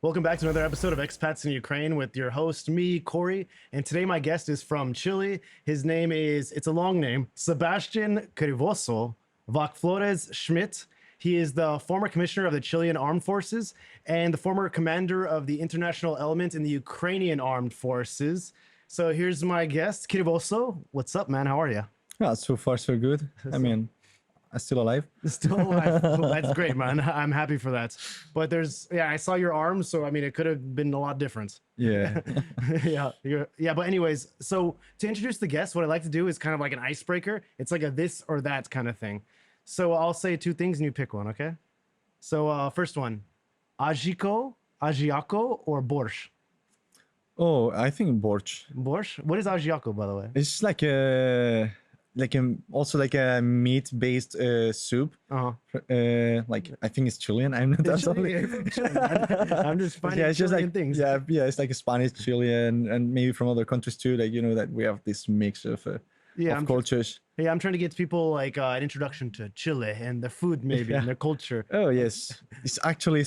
Welcome back to another episode of Expats in Ukraine with your host, me, Corrie. And today my guest is from Chile. His name is, it's a long name, Sebastián Cuervoso Vackflores Schmidt. He is the former commissioner of the Chilean Armed Forces and the former commander of the international element in the Ukrainian Armed Forces. So here's my guest, Cuervoso. What's up, man? How are you? Yeah, so far so good. I mean, I'm still alive. Still alive. That's great, man. I'm happy for that. But I saw your arm, so I mean, it could have been a lot different. Yeah. Yeah. But anyways, so to introduce the guest, what I like to do is kind of like an icebreaker. It's like a this or that kind of thing. So I'll say two things and you pick one, okay? So first one, Ajiko, Ajiako, or Borsch? Oh, I think borsch. Borsch? What is Ajiako, by the way? It's also like a meat-based soup. Uh-huh. Like I think it's Chilean. I'm not absolutely. I'm just finding it's just Chilean like things. yeah. It's like a Spanish, Chilean, and maybe from other countries too. Like that we have this mix of cultures. Yeah, I'm trying to get people like an introduction to Chile and their food, maybe, and their culture. Oh yes, it's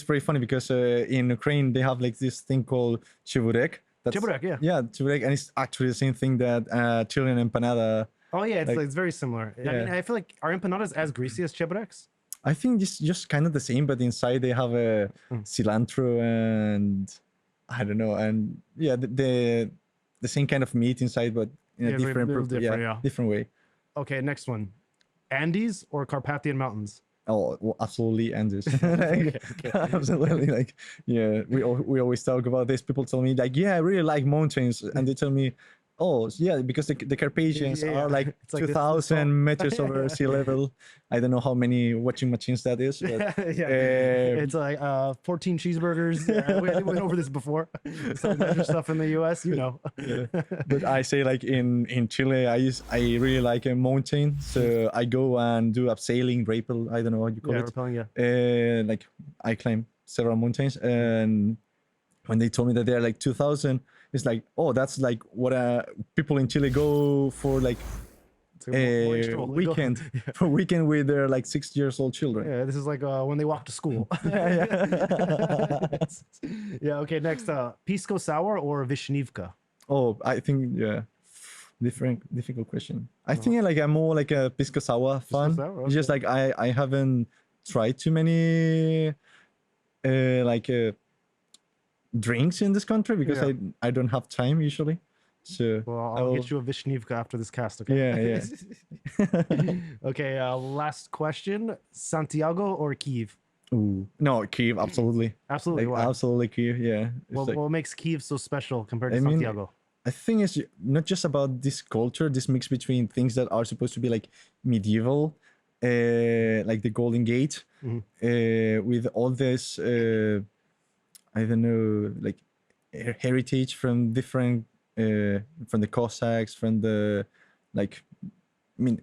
pretty funny because in Ukraine they have like this thing called chiburek. Chiburek, yeah. Yeah, chiburek, and it's actually the same thing that Chilean empanada. Oh yeah, it's very similar. Yeah. I mean, I feel like are empanadas as greasy as chibureks? I think it's just kind of the same, but inside they have a cilantro and I don't know, and yeah, the same kind of meat inside, but in a different way. Okay, next one, Andes or Carpathian Mountains? Oh, well, absolutely, Andes. Okay. Absolutely, like yeah, we always talk about this. People tell me like, yeah, I really like mountains, and they tell me, oh yeah, because the Carpathians are like it's like 2,000 meters over sea level. I don't know how many watching machines that is. But, it's like 14 cheeseburgers. We went over this before. Some other stuff in the U.S., you know. Yeah. But I say like in Chile, I really like a mountain, so I go and do abseiling, rappel. I don't know what you call it. Rappelling, yeah. Like I climb several mountains, and when they told me that they're like 2,000. It's like, oh, that's like what people in Chile go for like a weekend for a weekend with their like 6 years old children. Yeah, this is like when they walk to school. Yeah. Okay. Next, pisco sour or vishnivka? Oh, I think difficult question. I think like I'm more like a pisco sour fan. Okay. It's just like I haven't tried too many drinks in this country because I don't have time usually. So well, I'll get you a Vishnivka after this cast, okay? Yeah. Okay, last question. Santiago or Kyiv? Ooh. No, Kyiv, absolutely. Absolutely. Like, absolutely Kyiv, yeah. What makes Kyiv so special compared to Santiago? I think it's not just about this culture, this mix between things that are supposed to be like medieval, like the Golden Gate, with all this I don't know, like heritage from different, from the Cossacks, from the, like, I mean,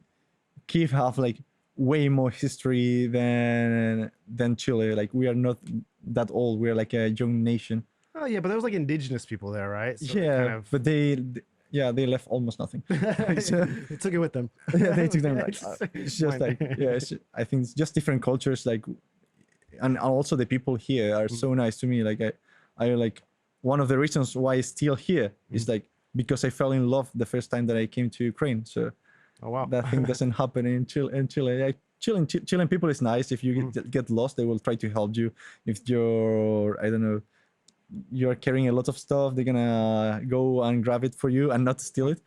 Kyiv have like way more history than Chile. Like we are not that old. We are like a young nation. Oh yeah, but there was like indigenous people there, right? So but they left almost nothing. They took it with them. Yeah, they took them. Like, it's just like I think it's just different cultures. Like. And also the people here are so nice to me. Like I like one of the reasons why I'm still here is like because I fell in love the first time that I came to Ukraine. So that thing doesn't happen in Chile. Like, Chilean people is nice. If you get lost, they will try to help you. If you're carrying a lot of stuff, they're gonna go and grab it for you and not steal it.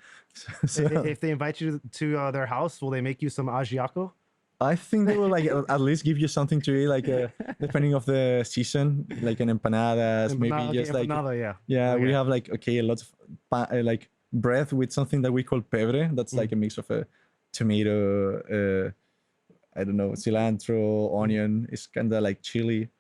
So, if they invite you to their house, will they make you some ajiaco? I think they will like at least give you something to eat, like depending of the season, like an empanadas, maybe just like we have like a lot of like bread with something that we call pebre. That's like a mix of a tomato, I don't know, cilantro, onion. It's kind of like chili.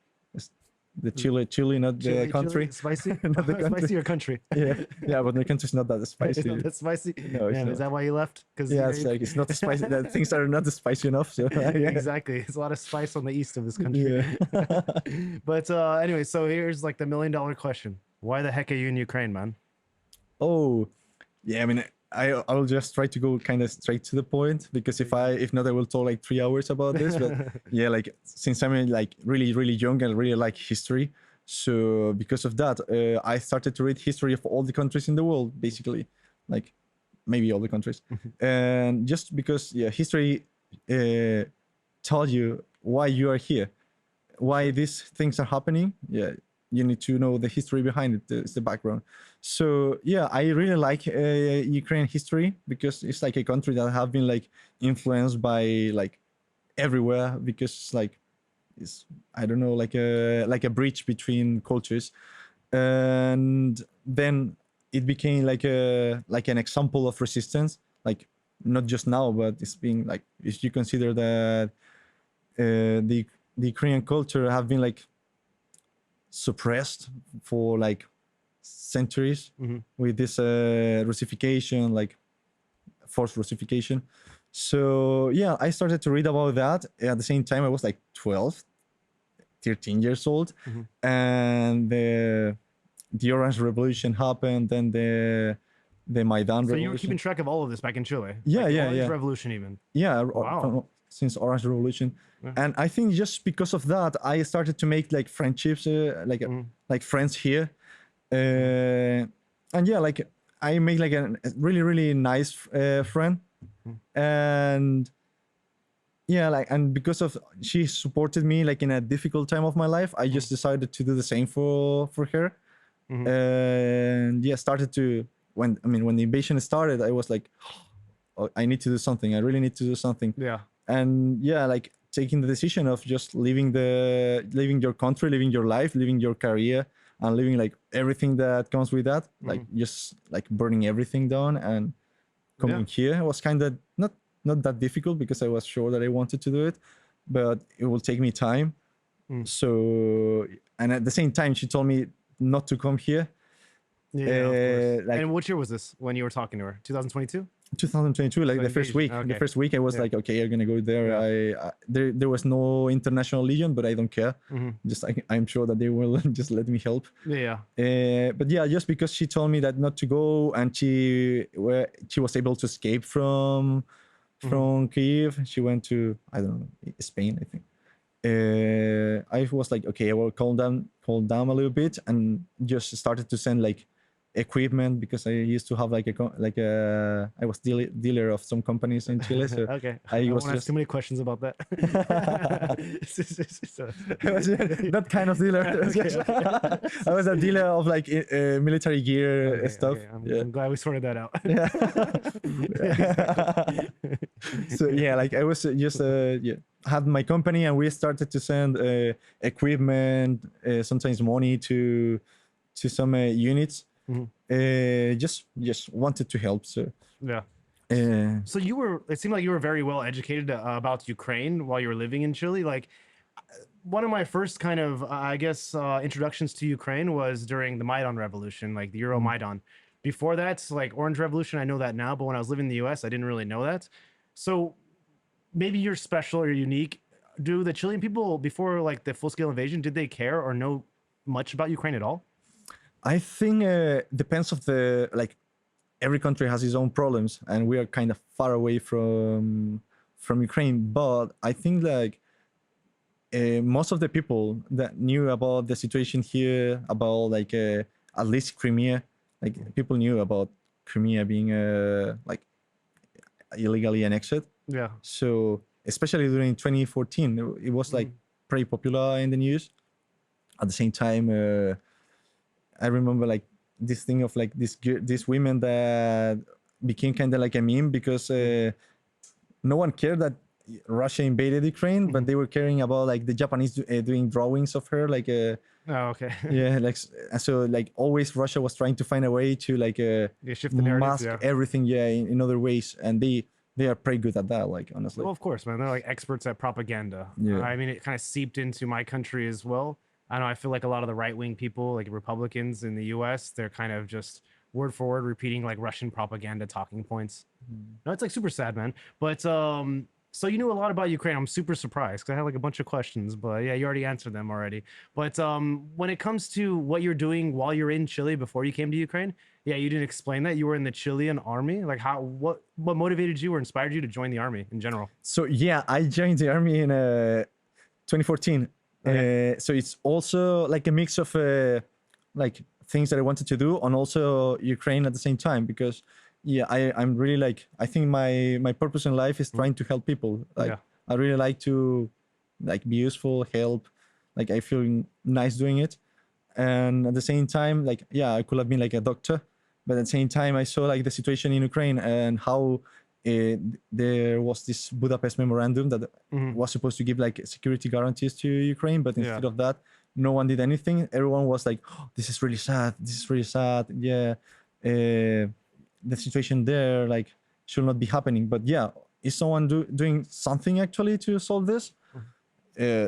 The Chile, not the country. Spicy? Not the country. Spicy or country? Yeah, but the country's not that spicy. It's not that spicy? No, it's not. Is that why you left? It's not spicy. Things are not spicy enough. So exactly. There's a lot of spice on the east of this country. Yeah. But anyway, so here's like the $1 million question. Why the heck are you in Ukraine, man? Oh, yeah, I mean, I will just try to go kind of straight to the point, because if not, I will talk like 3 hours about this. But yeah, like since I'm like really young and really like history, So because of that, I started to read history of all the countries in the world, basically, like maybe all the countries, and just because history tells you why you are here, why these things are happening. Yeah, you need to know the history behind it, the background. So yeah, I really like Ukrainian history because it's like a country that have been like influenced by like everywhere, because it's I don't know, like a bridge between cultures, and then it became like an example of resistance, like not just now, but it's being like, if you consider that the Ukrainian culture have been like suppressed for like centuries with this Russification, like forced Russification. So yeah, I started to read about that. At the same time, I was like 12, 13 years old, and the Orange Revolution happened, then the Maidan So Revolution. you were keeping track of all of this back in Chile? Yeah, like yeah, Orange yeah. Revolution even? Yeah, Wow. since Orange Revolution. And I think just because of that, I started to make like friendships, like friends here, and yeah, like I made like a really really nice friend, and yeah, like, and because of she supported me like in a difficult time of my life, I just decided to do the same for her, and yeah, started to when the invasion started, I was like, oh, I need to do something. I really need to do something. Yeah. And yeah, like taking the decision of just leaving your country, living your life, living your career, and living like everything that comes with that, like just like burning everything down and coming here was kind of not that difficult, because I was sure that I wanted to do it, but it will take me time. So, and at the same time, she told me not to come here. Yeah, of course. Like, and what year was this when you were talking to her? 2022? 2022, like So the first week. engaged, The okay. first week, I was like, okay, you're gonna go there. I there was no international legion, but I don't care. Just I'm sure that they will just let me help. Yeah. But yeah, just because she told me that not to go, and she was able to escape from Kiev. She went to, I don't know, Spain, I think. I was like, okay, I will calm down a little bit, and just started to send like equipment, because I used to have I was dealer of some companies in Chile, so Okay. I was won't ask just too many questions about that. that kind of dealer. I was a dealer of like military gear stuff. I'm glad we sorted that out. So yeah, like I was just had my company, and we started to send equipment, sometimes money to some units. Just wanted to help. So Yeah. uh, So it seemed like you were very well educated about Ukraine while you were living in Chile. Like one of my first kind of, I guess, introductions to Ukraine was during the Maidan Revolution, like the Euro Maidan. Before that, like Orange Revolution, I know that now, but when I was living in the US, I didn't really know that. So maybe you're special or unique. Do the Chilean people, before like the full-scale invasion, did they care or know much about Ukraine at all? I think depends of the, like, every country has its own problems, and we are kind of far away from Ukraine. But I think like most of the people that knew about the situation here, about like at least Crimea, like people knew about Crimea being like illegally annexed. Yeah. So especially during 2014, it was like pretty popular in the news. At the same time, I remember like this thing of like these women that became kind of like a meme, because no one cared that Russia invaded Ukraine, but they were caring about like the Japanese doing drawings of her, like Oh, okay. yeah, like so like always Russia was trying to find a way to like Shift the narrative. mask Yeah. everything, in other ways, and they are pretty good at that, like, honestly. Well, of course, man. They're like experts at propaganda. Yeah. I mean, it kind of seeped into my country as well. I know. I feel like a lot of the right-wing people, like Republicans in the U.S., they're kind of just word for word repeating like Russian propaganda talking points. No, it's like super sad, man. But so you knew a lot about Ukraine. I'm super surprised because I had like a bunch of questions, but yeah, you already answered them already. But when it comes to what you're doing while you're in Chile before you came to Ukraine, yeah, you didn't explain that. You were in the Chilean Army. Like what motivated you or inspired you to join the army in general? So yeah, I joined the army in 2014. So it's also like a mix of like things that I wanted to do and also Ukraine at the same time because yeah, I'm really like I think my purpose in life is trying to help people. Like I really like to like be useful, help. Like I feel nice doing it. And at the same time, like yeah, I could have been like a doctor, but at the same time I saw like the situation in Ukraine and how there was this Budapest memorandum that was supposed to give like security guarantees to Ukraine, but instead of that, no one did anything. Everyone was like, oh, "This is really sad. This is really sad." Yeah, the situation there like should not be happening. But yeah, is someone doing something actually to solve this?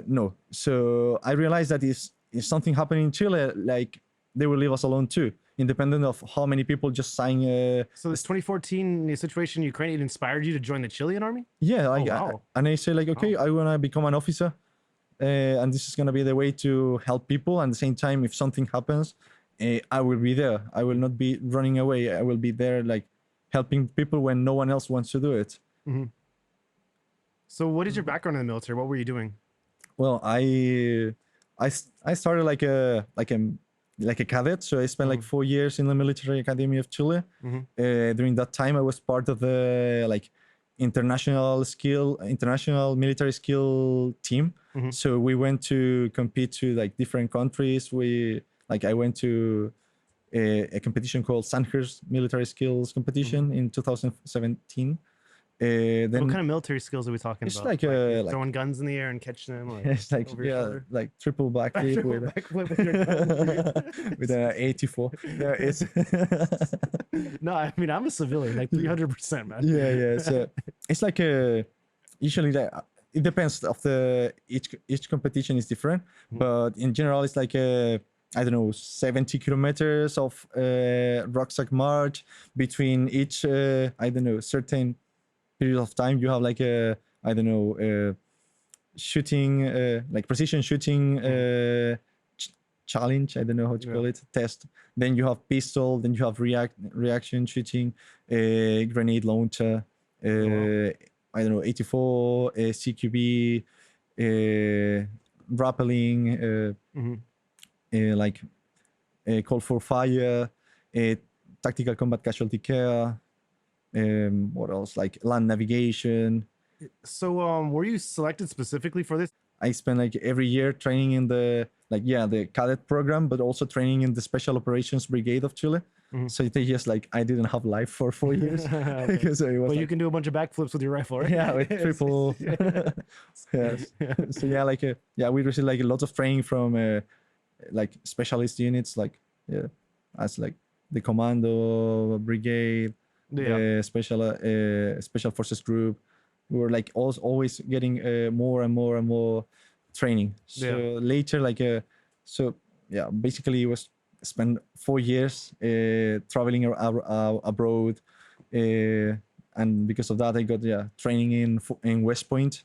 No. So I realized that if something happening in Chile, like they will leave us alone too, independent of how many people just sign. So this 2014 situation in Ukraine, it inspired you to join the Chilean army? Yeah, like, wow. and I say like, okay, I want to become an officer, and this is gonna be the way to help people. And at the same time, if something happens, I will be there. I will not be running away. I will be there, like helping people when no one else wants to do it. So, what is your background in the military? What were you doing? Well, I started like a cadet, so I spent like 4 years in the military academy of Chile. During that time, I was part of the like international military skill team. So we went to compete to like different countries. I went to a competition called Sandhurst Military Skills Competition in 2017. Then what kind of military skills are we talking it's about? Like throwing guns in the air and catching them. Like it's like like triple backflip with a 84. Yeah, it's no, I mean I'm a civilian, like 300%, man. Yeah. So it's like usually it depends of each competition is different, but in general it's like I don't know 70 kilometers of rucksack march between each I don't know certain period of time. You have like a I don't know shooting like precision shooting challenge. I don't know how to call it, test. Then you have pistol, then you have reaction shooting, grenade launcher, I don't know 84 CQB, rappelling, like call for fire, tactical combat casualty care. What else? Like land navigation. So, were you selected specifically for this? I spent like every year training in the the cadet program, but also training in the Special Operations Brigade of Chile. So it just like I didn't have life for 4 years. Because it was you can do a bunch of backflips with your rifle, right? Yeah, with triple. Yes. So yeah, like we received like a lot of training from like specialist units, like as like the Commando Brigade. Special forces group. We were like always getting more and more training. So later basically it was spent 4 years traveling abroad, and because of that I got training in West Point.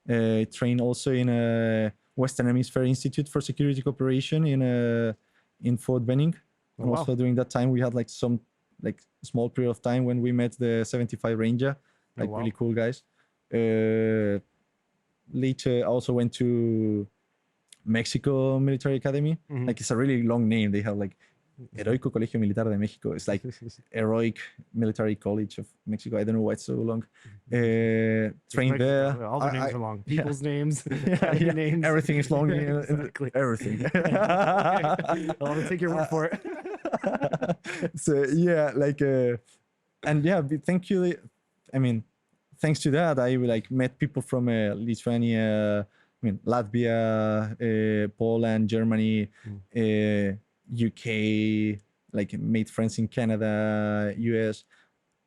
Trained also in a Western Hemisphere Institute for Security Cooperation in Fort Benning. And also during that time we had like some like small period of time when we met the 75 Ranger, like really cool guys. Later I also went to Mexico Military Academy. Like it's a really long name. They have like Heroico Colegio Militar de Mexico. It's like Heroic Military College of Mexico. I don't know why it's so long. Trained there. All the names are long. People's names. Names. Everything is long. Exactly. Everything. I'll take your word for it. So and thank you. I mean, thanks to that, I like met people from Lithuania, Latvia, Poland, Germany, UK, like made friends in Canada, US.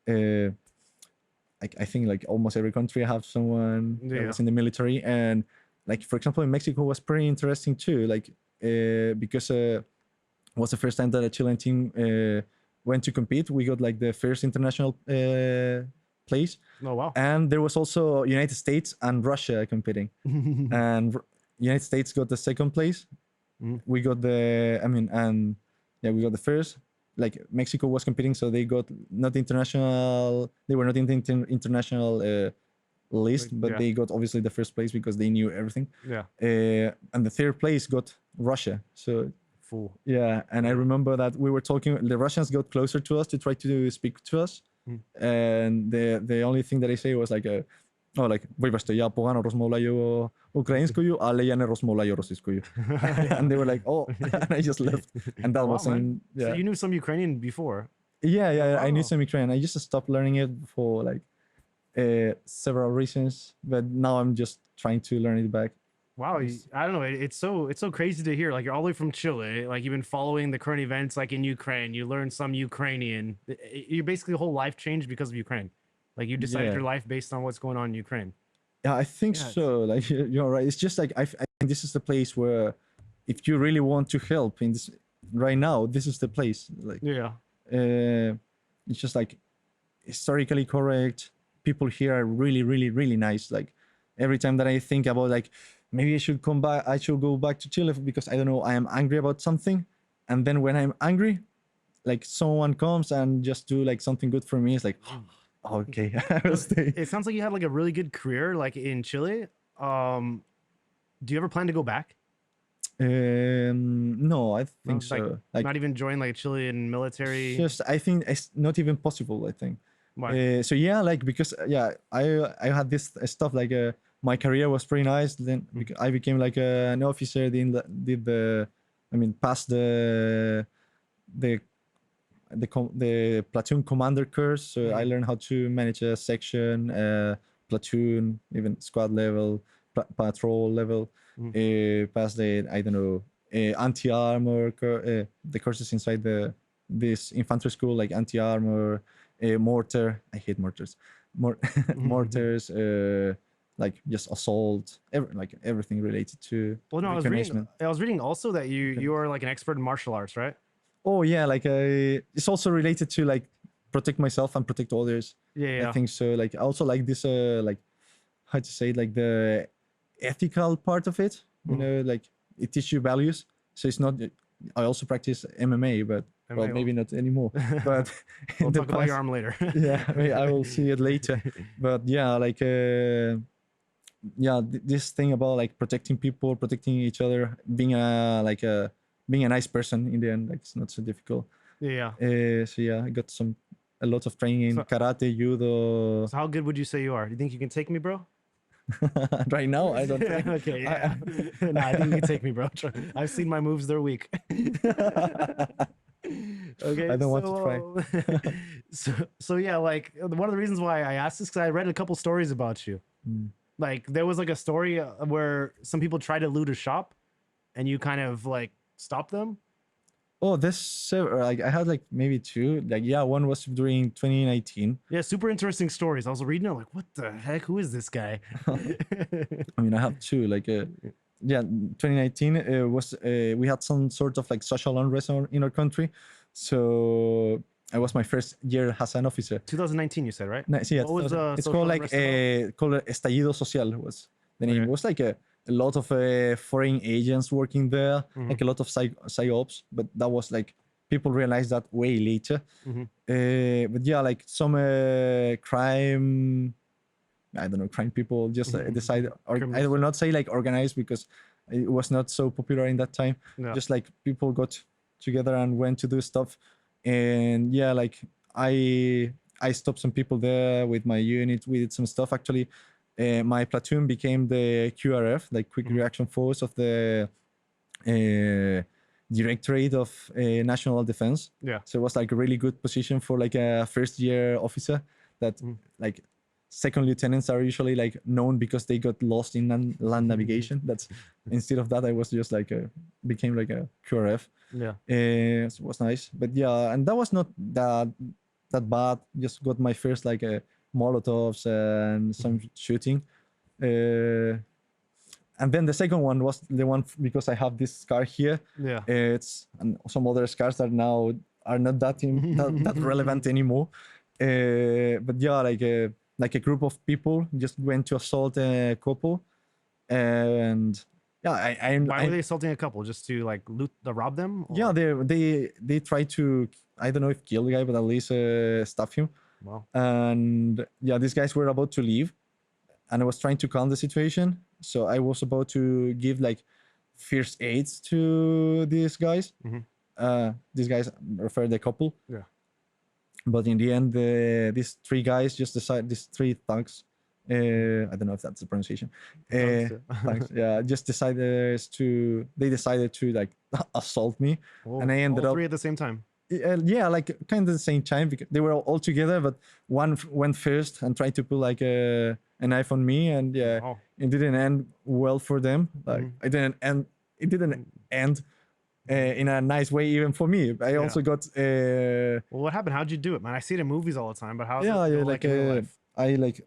I think like almost every country I have someone that was in the military. And like, for example, in Mexico was pretty interesting too, like because it was the first time that a Chilean team went to compete. We got like the first international place. Oh, wow. And there was also United States and Russia competing. And United States got the second place. We got we got the first. Like Mexico was competing, so they got not international. They were not in the international list, Like, but yeah. they got obviously the first place because they knew everything. Yeah. And the third place got Russia. So Fool. yeah, and I Okay. remember that we were talking. The Russians got closer to us to try to speak to us, and the only thing that I say was like, "Oh, like вибачте, я погано розмовляю українською, але я не розмовляю російською," and they were like, "Oh," and I just left, and that Oh, wow, was man. yeah. So you knew some Ukrainian before. Yeah, I knew Wow. some Ukrainian. I just stopped learning it for like several reasons, but now I'm just trying to learn it back. Wow, Yes. I don't know. It's so crazy to hear. Like you're all the way from Chile. Like you've been following the current events, like in Ukraine. You learned some Ukrainian. You basically whole life changed because of Ukraine. Like you decided Yeah. your life based on what's going on in Ukraine. Yeah, I think Yeah, so. Like you're right. It's just like I think this is the place where, if you really want to help in this right now, this is the place. Like Yeah. it's just like historically correct. People here are really, really, really nice. Like every time that I think about like maybe I should come back, I should go back to Chile because I don't know, I am angry about something, and then when I'm angry, like someone comes and just do like something good for me. It's like, oh, okay, I will stay. It sounds like you had like a really good career, like in Chile. Do you ever plan to go back? No, I think Like so. Like not even join like Chilean military. just I think it's not even possible. I think. Why? So yeah, like because yeah, I had this stuff like my career was pretty nice. Then I became like an officer. Did the I mean passed the the platoon commander course. So I learned how to manage a section, platoon, even squad level, patrol level. Passed the I don't know anti-armor the courses inside this infantry school like anti-armor, mortar. I hate mortars. Mortars, like just assault, like everything related to Well, no, recognition. I was reading also that you are like an expert in martial arts, right? Oh yeah, like it's also related to like protect myself and protect others. Yeah. I think so. Like I also like this like how to say it, like the ethical part of it. You know, like it teaches you values. So it's not. I also practice MMA, but well, MMA. maybe not anymore. But We'll in the talk about your past, arm later. yeah, I will see it later. But yeah, like yeah, this thing about like protecting people, protecting each other, being being a nice person in the end, like it's not so difficult. Yeah. So yeah, I got a lot of training in So- karate, judo. So how good would you say you are? Do you think you can take me, bro? Right now, I don't think. Okay, yeah. No, I think you can take me, bro. I've seen my moves; they're weak. Okay, I don't want to try. So yeah, like one of the reasons why I asked this because I read a couple stories about you. Like there was like a story where some people tried to loot a shop, and you kind of like stopped them. Oh, this several. Like I had like maybe two. Like yeah, one was during 2019. Yeah, super interesting stories. I was reading it like, what the heck? Who is this guy? I mean, I have two. Like yeah, 2019 was we had some sort of like social unrest in our country, so I was my first year as an officer. 2019, you said, right? Sí, yeah, What was the it's social called like unrest called Estallido Social was the name. Okay. It was like a lot of foreign agents working there, like a lot of psyops, but that was like people realized that way later. But yeah, like some crime, I don't know, crime people just decide, or I will not say like organized because it was not so popular in that time. Yeah. Just like people got together and went to do stuff, and yeah, like I stopped some people there with my unit. We did some stuff actually. My platoon became the QRF, like Quick Reaction Force of the Directorate of National Defense. Yeah. So it was like a really good position for like a first year officer that like second lieutenants are usually like known because they got lost in land navigation. That's instead of that, I was just like became like a QRF. Yeah. So it was nice, but yeah, and that was not that bad. Just got my first like Molotovs and some shooting. And then the second one was the one because I have this scar here. Yeah. It's and some other scars that now are not that relevant anymore. But yeah, like a group of people just went to assault a couple, and yeah, Why were they assaulting a couple? Just to like rob them? Or? Yeah, they tried to, I don't know if kill the guy, but at least stuff him. Wow. And yeah, these guys were about to leave, and I was trying to calm the situation. So I was about to give like first aids to these guys. These guys referred a couple. Yeah. But in the end, these three guys just decided, these three thugs, I don't know if that's the pronunciation. Thugs, yeah, just they decided to like assault me. Well, and I ended all up, three at the same time. yeah, like kind of the same time, because they were all together, but one went first and tried to pull like a knife on me, and yeah, Wow. it didn't end well for them. Like it didn't end in a nice way even for me. I also got Well, what happened? How'd you do it, man? I see it in movies all the time, but how's yeah, it yeah, go, like in real life? I like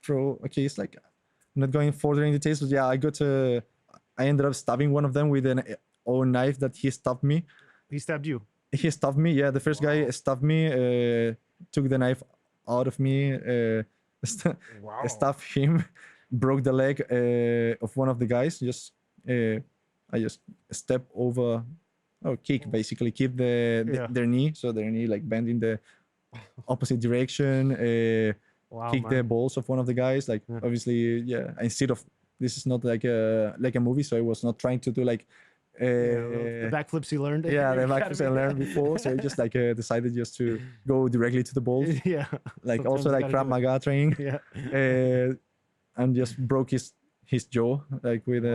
throw a case, like not going further in details, but yeah, I ended up stabbing one of them with an own knife that he stabbed me. He stabbed you. He stabbed me, yeah. The first guy stabbed me, took the knife out of me, stabbed him, broke the leg of one of the guys. I just step over, kick basically, kick their knee, so their knee like bend in the opposite direction. Kick the balls of one of the guys. Like obviously, yeah. Instead of, this is not like a movie, so I was not trying to do like the backflips you learned. Yeah, the backflips I learned before. So I just like decided just to go directly to the balls. Yeah. Like Sometimes also you like gotta Krav do Maga training. Yeah. And just broke his jaw like with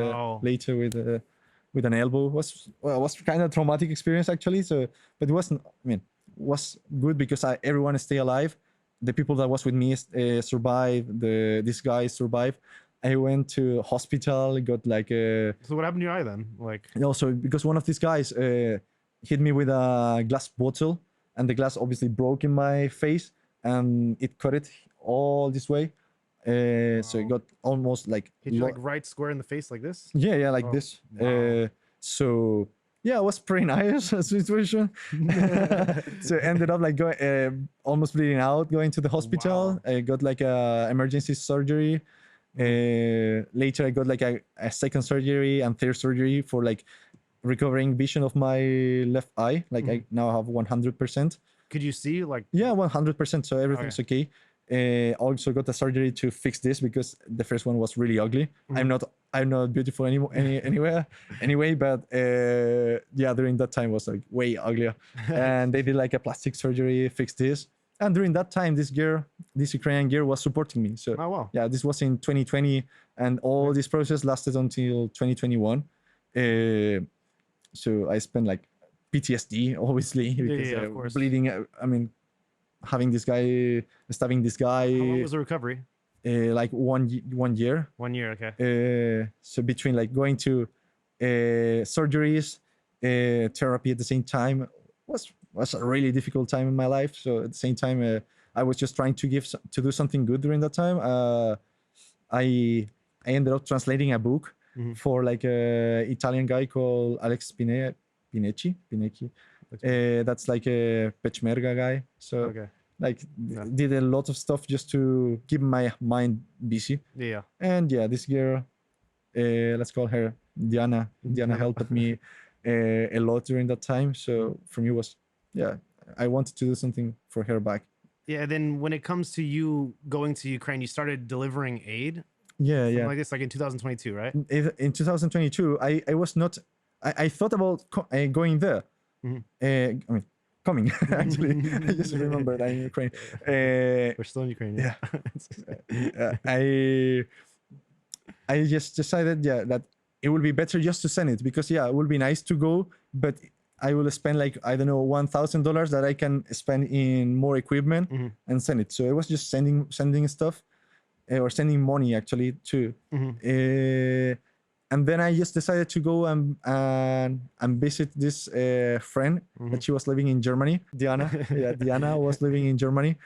later with an elbow. Was kind of traumatic experience actually. So, but it wasn't. I mean, was good because everyone stay alive. The people that was with me survived. This guy survived. I went to hospital, got like So what happened to your eye then? Like, also because one of these guys hit me with a glass bottle, and the glass obviously broke in my face, and it cut it all this way. So it got almost like hit you like right square in the face like this? Yeah, like this. So yeah, it was pretty nice situation. So ended up like going almost bleeding out, going to the hospital. I got like a emergency surgery. Later I got like a second surgery and third surgery for like recovering vision of my left eye. Like I now have 100%. Could you see like? Yeah, 100%. So everything's okay. Also got a surgery to fix this because the first one was really ugly. I'm not beautiful anyway, but yeah, during that time was like way uglier. And they did like a plastic surgery, fix this. And during that time, this Ukrainian girl was supporting me. So yeah, this was in 2020, and all this process lasted until 2021. So I spent like PTSD, obviously, because bleeding. I mean, having this guy stabbing this guy. How long was the recovery? Like 1 year. 1 year, okay. So between like going to surgeries, therapy at the same time was a really difficult time in my life. So at the same time, I was just trying to do something good during that time. I ended up translating a book for like a Italian guy called Alex Pinecci. That's like a Peshmerga guy. So like did a lot of stuff just to keep my mind busy. Yeah. And yeah, this girl, let's call her Diana. Diana helped me a lot during that time. So for me was, yeah, I wanted to do something for her back. Yeah. Then when it comes to you going to Ukraine, you started delivering aid. Yeah. Like this, like in 2022, right? In 2022, I was not. I thought about going there. I mean, coming actually. I just remembered I'm in Ukraine. We're still in Ukraine. Yeah. I just decided, that it would be better just to send it, because it would be nice to go, but I will spend like, I don't know, $1,000 that I can spend in more equipment and send it. So I was just sending stuff, or sending money actually too. And then I just decided to go and visit this friend that she was living in Germany. Diana. Yeah, Diana was living in Germany.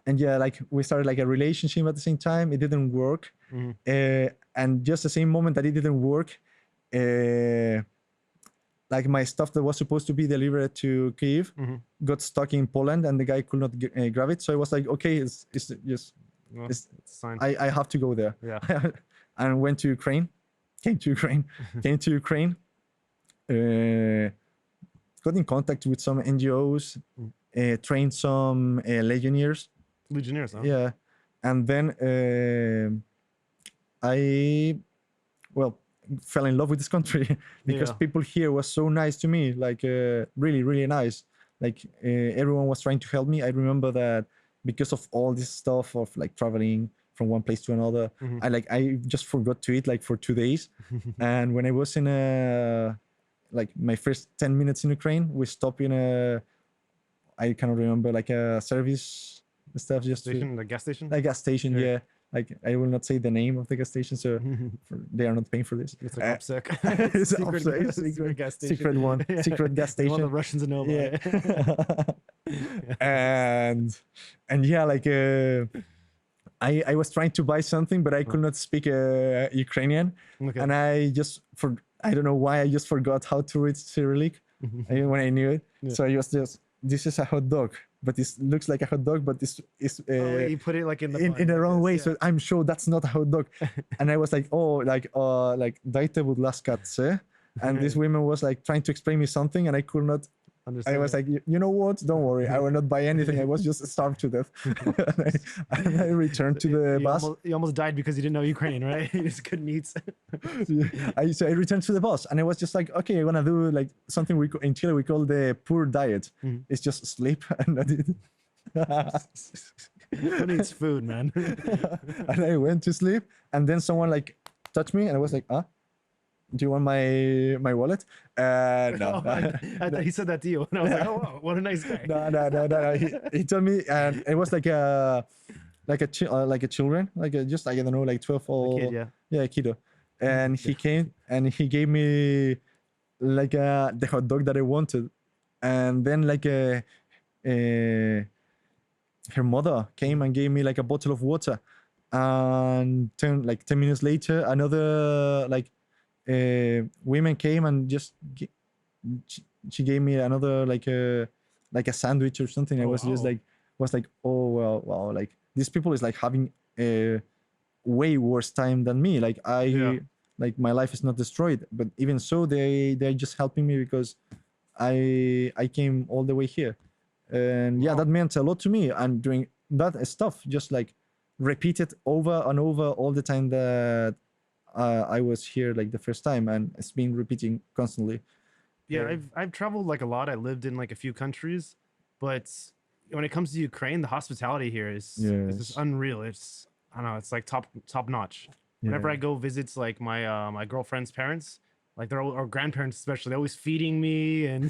And yeah, like we started like a relationship at the same time. It didn't work. And just the same moment that it didn't work, like my stuff that was supposed to be delivered to Kyiv got stuck in Poland, and the guy could not grab it. So I was like, okay, it's just... it's fine. I have to go there. Yeah. And went to Ukraine. Came to Ukraine. Got in contact with some NGOs. Trained some Legionnaires. Legionnaires, huh? Yeah. and then I, well, fell in love with this country because Yeah. people here was so nice to me, like really, really nice. Like everyone was trying to help me. I remember that because of all this stuff of like traveling from one place to another, I just forgot to eat like for 2 days. And when I was in like my first 10 minutes in Ukraine, we stopped in I cannot remember, like a service stuff, just Station, the gas station. a gas station. Sure. Yeah, like I will not say the name of the gas station, so they are not paying for this. It's like OPSEC. It's Secret OPSEC, gas- secret gas station. secret one, Yeah. secret gas The one the station. Russians know Yeah. about. and yeah, like I was trying to buy something, but I could not speak Ukrainian, Okay. and I don't know why I just forgot how to read Cyrillic when I knew it. Yeah. So I was just, this is a hot dog, but this looks like a hot dog, but this is Oh, you put it like in the in bun the like wrong this, way. yeah. So I'm sure that's not a hot dog. And I was like, oh, like dajte budlaska ce. And this woman was like trying to explain me something, and I could not. I Understand was it. like, you know what? Don't worry, I will not buy anything. I was just starved to death. and I returned to the bus. You almost died because you didn't know Ukrainian, right? You just couldn't eat. So I returned to the bus, and I was just like, okay, I'm gonna do like something in Chile we call the poor diet. It's just sleep, and I did. Who needs food, man? And I went to sleep, and then someone like touched me, and I was like, do you want my wallet? No. Oh, I thought he said that to you, and I was like, oh, wow, what a nice guy. No. He told me, and it was like a children, just I don't know, like 12 or kid, yeah. a kiddo. And he came and he gave me like the hot dog that I wanted, and then like her mother came and gave me like a bottle of water, and 10 minutes later another like women came and just she gave me another like a sandwich or something. I Oh, was just wow. like, oh well, wow, like these people is like having a way worse time than me. Like Yeah. like my life is not destroyed, but even so they're just helping me because I came all the way here. And yeah, Wow. that meant a lot to me. And doing that stuff just like repeated over and over all the time that I was here like the first time, and it's been repeating constantly. Yeah, I've traveled like a lot. I lived in like a few countries, but when it comes to Ukraine, the hospitality here is just Yes. unreal. It's, I don't know, it's like top notch. Whenever Yeah. I go visits like my girlfriend's parents, like or grandparents especially, they're always feeding me and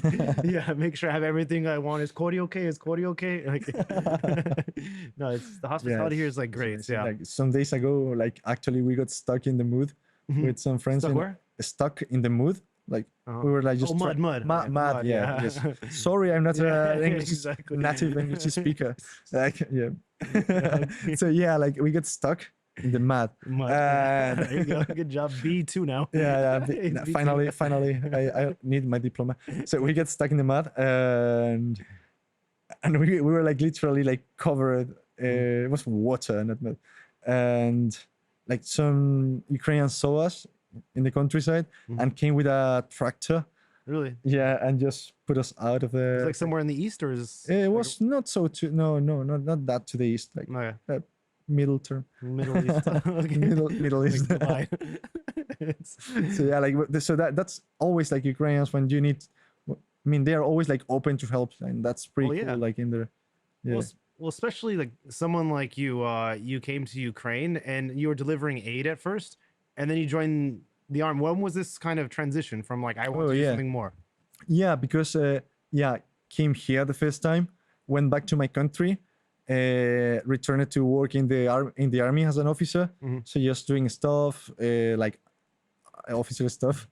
yeah, make sure I have everything I want. Is Corrie okay? Is Corrie okay? Like, no, it's the hospitality here is like great. So, Yeah. like some days ago, like actually we got stuck in the mood with some friends. Stuck in- where? Stuck in the mood. Like we were like just Oh, mud. mad, Mud, yeah. yeah. Just, sorry, I'm not Yeah, a English, exactly. native English speaker. Like yeah. So yeah, like we get stuck in the mud. Mud. And- There you go. Good job. B2 now. Yeah, It's B2. finally, I need my diploma. So we get stuck in the mud, and we were like literally like covered. It was water, not mud, and like some Ukrainians saw us in the countryside and came with a tractor. Really? Yeah, and just put us out of the. It's like somewhere in the east, or is It was not so to not that to the east, like oh, yeah. middle term. Middle East. Okay. Middle Like East. Dubai. It's- So yeah, like so that's always like Ukrainians when you need. I mean, they are always like open to help, and that's pretty Oh, yeah. cool. Like in there, yeah. well, especially like someone like you. You came to Ukraine and you were delivering aid at first, and then you joined the army. When was this kind of transition from like I want Oh, to do yeah. something more? Yeah, because came here the first time, went back to my country, returned to work in the army as an officer. So just doing stuff like officer stuff,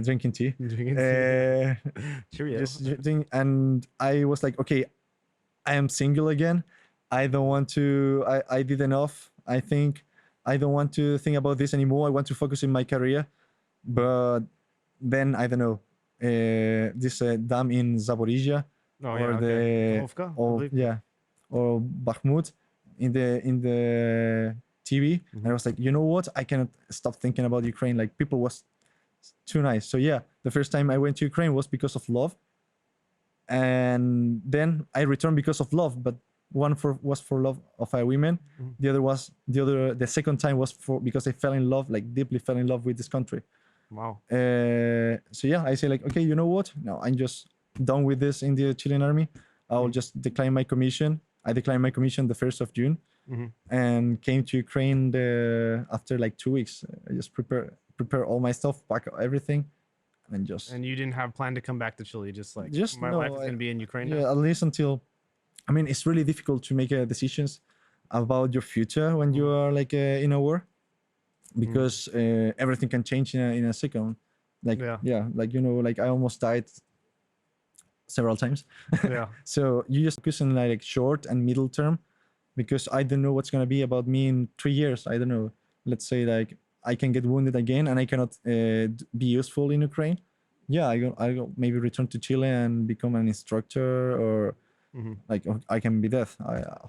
drinking tea. Drinking Cheerio. Just doing, and I was like, okay, I am single again. I don't want to. I did enough. I think I don't want to think about this anymore. I want to focus in my career. But then I don't know. This dam in Zaporizhia, Oh, or yeah, okay. the Kakhovka, I or believe. yeah, or Bakhmut in the TV, and I was like, you know what? I cannot stop thinking about Ukraine. Like people was too nice. So yeah, the first time I went to Ukraine was because of love, and then I returned because of love. But was for love of a women. The second time was for because I fell in love, like deeply fell in love with this country. Wow. So yeah, I say like, okay, you know what? No, I'm just done with this in the Chilean army. I'll just decline my commission. I declined my commission the 1st of June and came to Ukraine after like 2 weeks. I just prepare all my stuff, pack everything, and just. And you didn't have planned to come back to Chile, just like my no, life is gonna be in Ukraine now? Yeah, at least until. I mean, it's really difficult to make decisions about your future when you are like in a war, because everything can change in a second. Like like like I almost died several times. Yeah. So you just focus on like short and middle term, because I don't know what's gonna be about me in 3 years. I don't know. Let's say like I can get wounded again and I cannot be useful in Ukraine. Yeah, I go maybe return to Chile and become an instructor, or like I can be dead.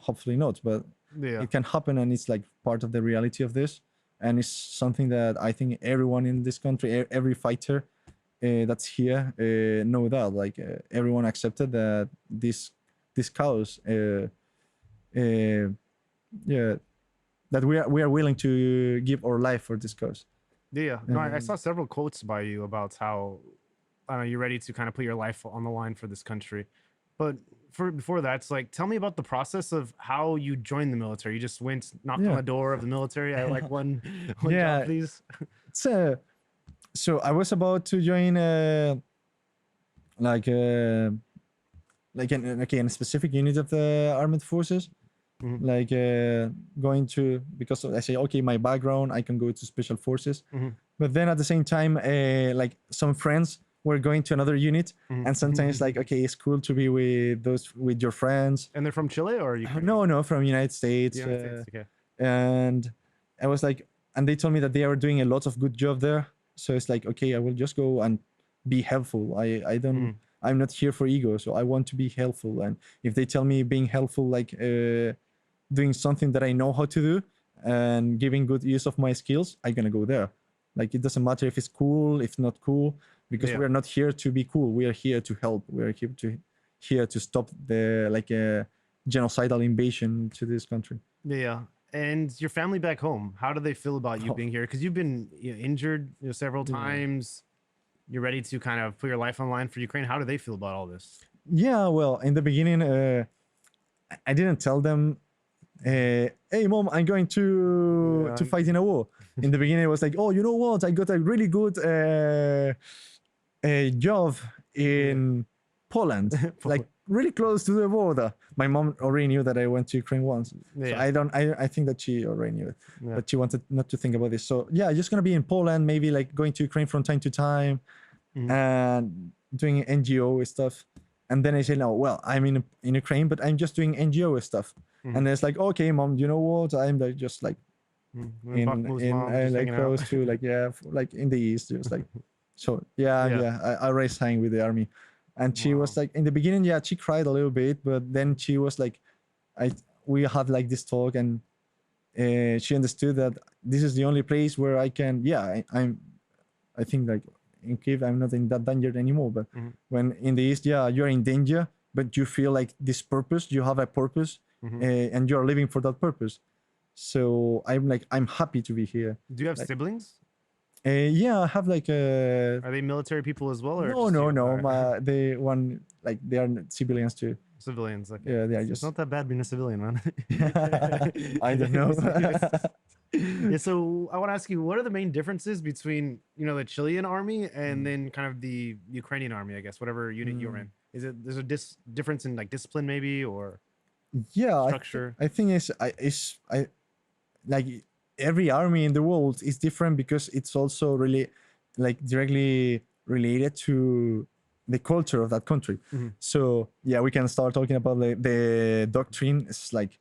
Hopefully not, but it can happen, and it's like part of the reality of this. And it's something that I think everyone in this country, every fighter that's here, know that. Like everyone accepted that this cause, that we are willing to give our life for this cause. Yeah. No, I saw several quotes by you about how you're ready to kind of put your life on the line for this country. But before that, it's like, tell me about the process of how you joined the military. You just went, knocked on the door of the military. I like one job, please. So I was about to join a specific unit of the armed forces. Like going to, because I say, okay, my background, I can go to special forces. But then at the same time, like some friends were going to another unit, and sometimes like, okay, it's cool to be with your friends. And they're from Chile, or you? No, from United States. Okay. And I was like, and they told me that they are doing a lot of good job there. So it's like, okay, I will just go and be helpful. I don't. I'm not here for ego, so I want to be helpful. And if they tell me being helpful, like doing something that I know how to do and giving good use of my skills, I'm gonna go there. Like it doesn't matter if it's cool, if not cool, because we are not here to be cool. We are here to help. We are here to stop the genocidal invasion to this country. Yeah. And your family back home, how do they feel about you being here? Because you've been injured several times. You're ready to kind of put your life on line for Ukraine. How do they feel about all this? Yeah, well, in the beginning, I didn't tell them, hey, mom, I'm going to fight in a war. In the beginning, it was like, oh, you know what? I got a really good job in Poland, like really close to the border. My mom already knew that I went to Ukraine once. So I think that she already knew it, but she wanted not to think about this. So yeah, just gonna be in Poland, maybe like going to Ukraine from time to time, and doing NGO stuff. And then I say, no, well, I'm in Ukraine, but I'm just doing NGO stuff. And it's like, okay, mom, you know what? I'm like just like like close to like like in the east, just like so. I already sang with the army. And she was like, in the beginning, she cried a little bit, but then she was like, we had like this talk, and she understood that this is the only place where I can, I think like in Kiev, I'm not in that danger anymore. But when in the East, you're in danger, but you feel like this purpose, you have a purpose, and you're living for that purpose. So I'm happy to be here. Do you have siblings? I have like Are they military people as well? Or no. They are civilians too. Civilians. Okay. Yeah, they are It's just. not that bad being a civilian, man. I don't know. So I want to ask you, what are the main differences between the Chilean army and then kind of the Ukrainian army? I guess whatever unit you're in. There's a difference in like discipline maybe, or structure? I think it's like every army in the world is different, because it's also really like directly related to the culture of that country. So we can start talking about the doctrine. It's like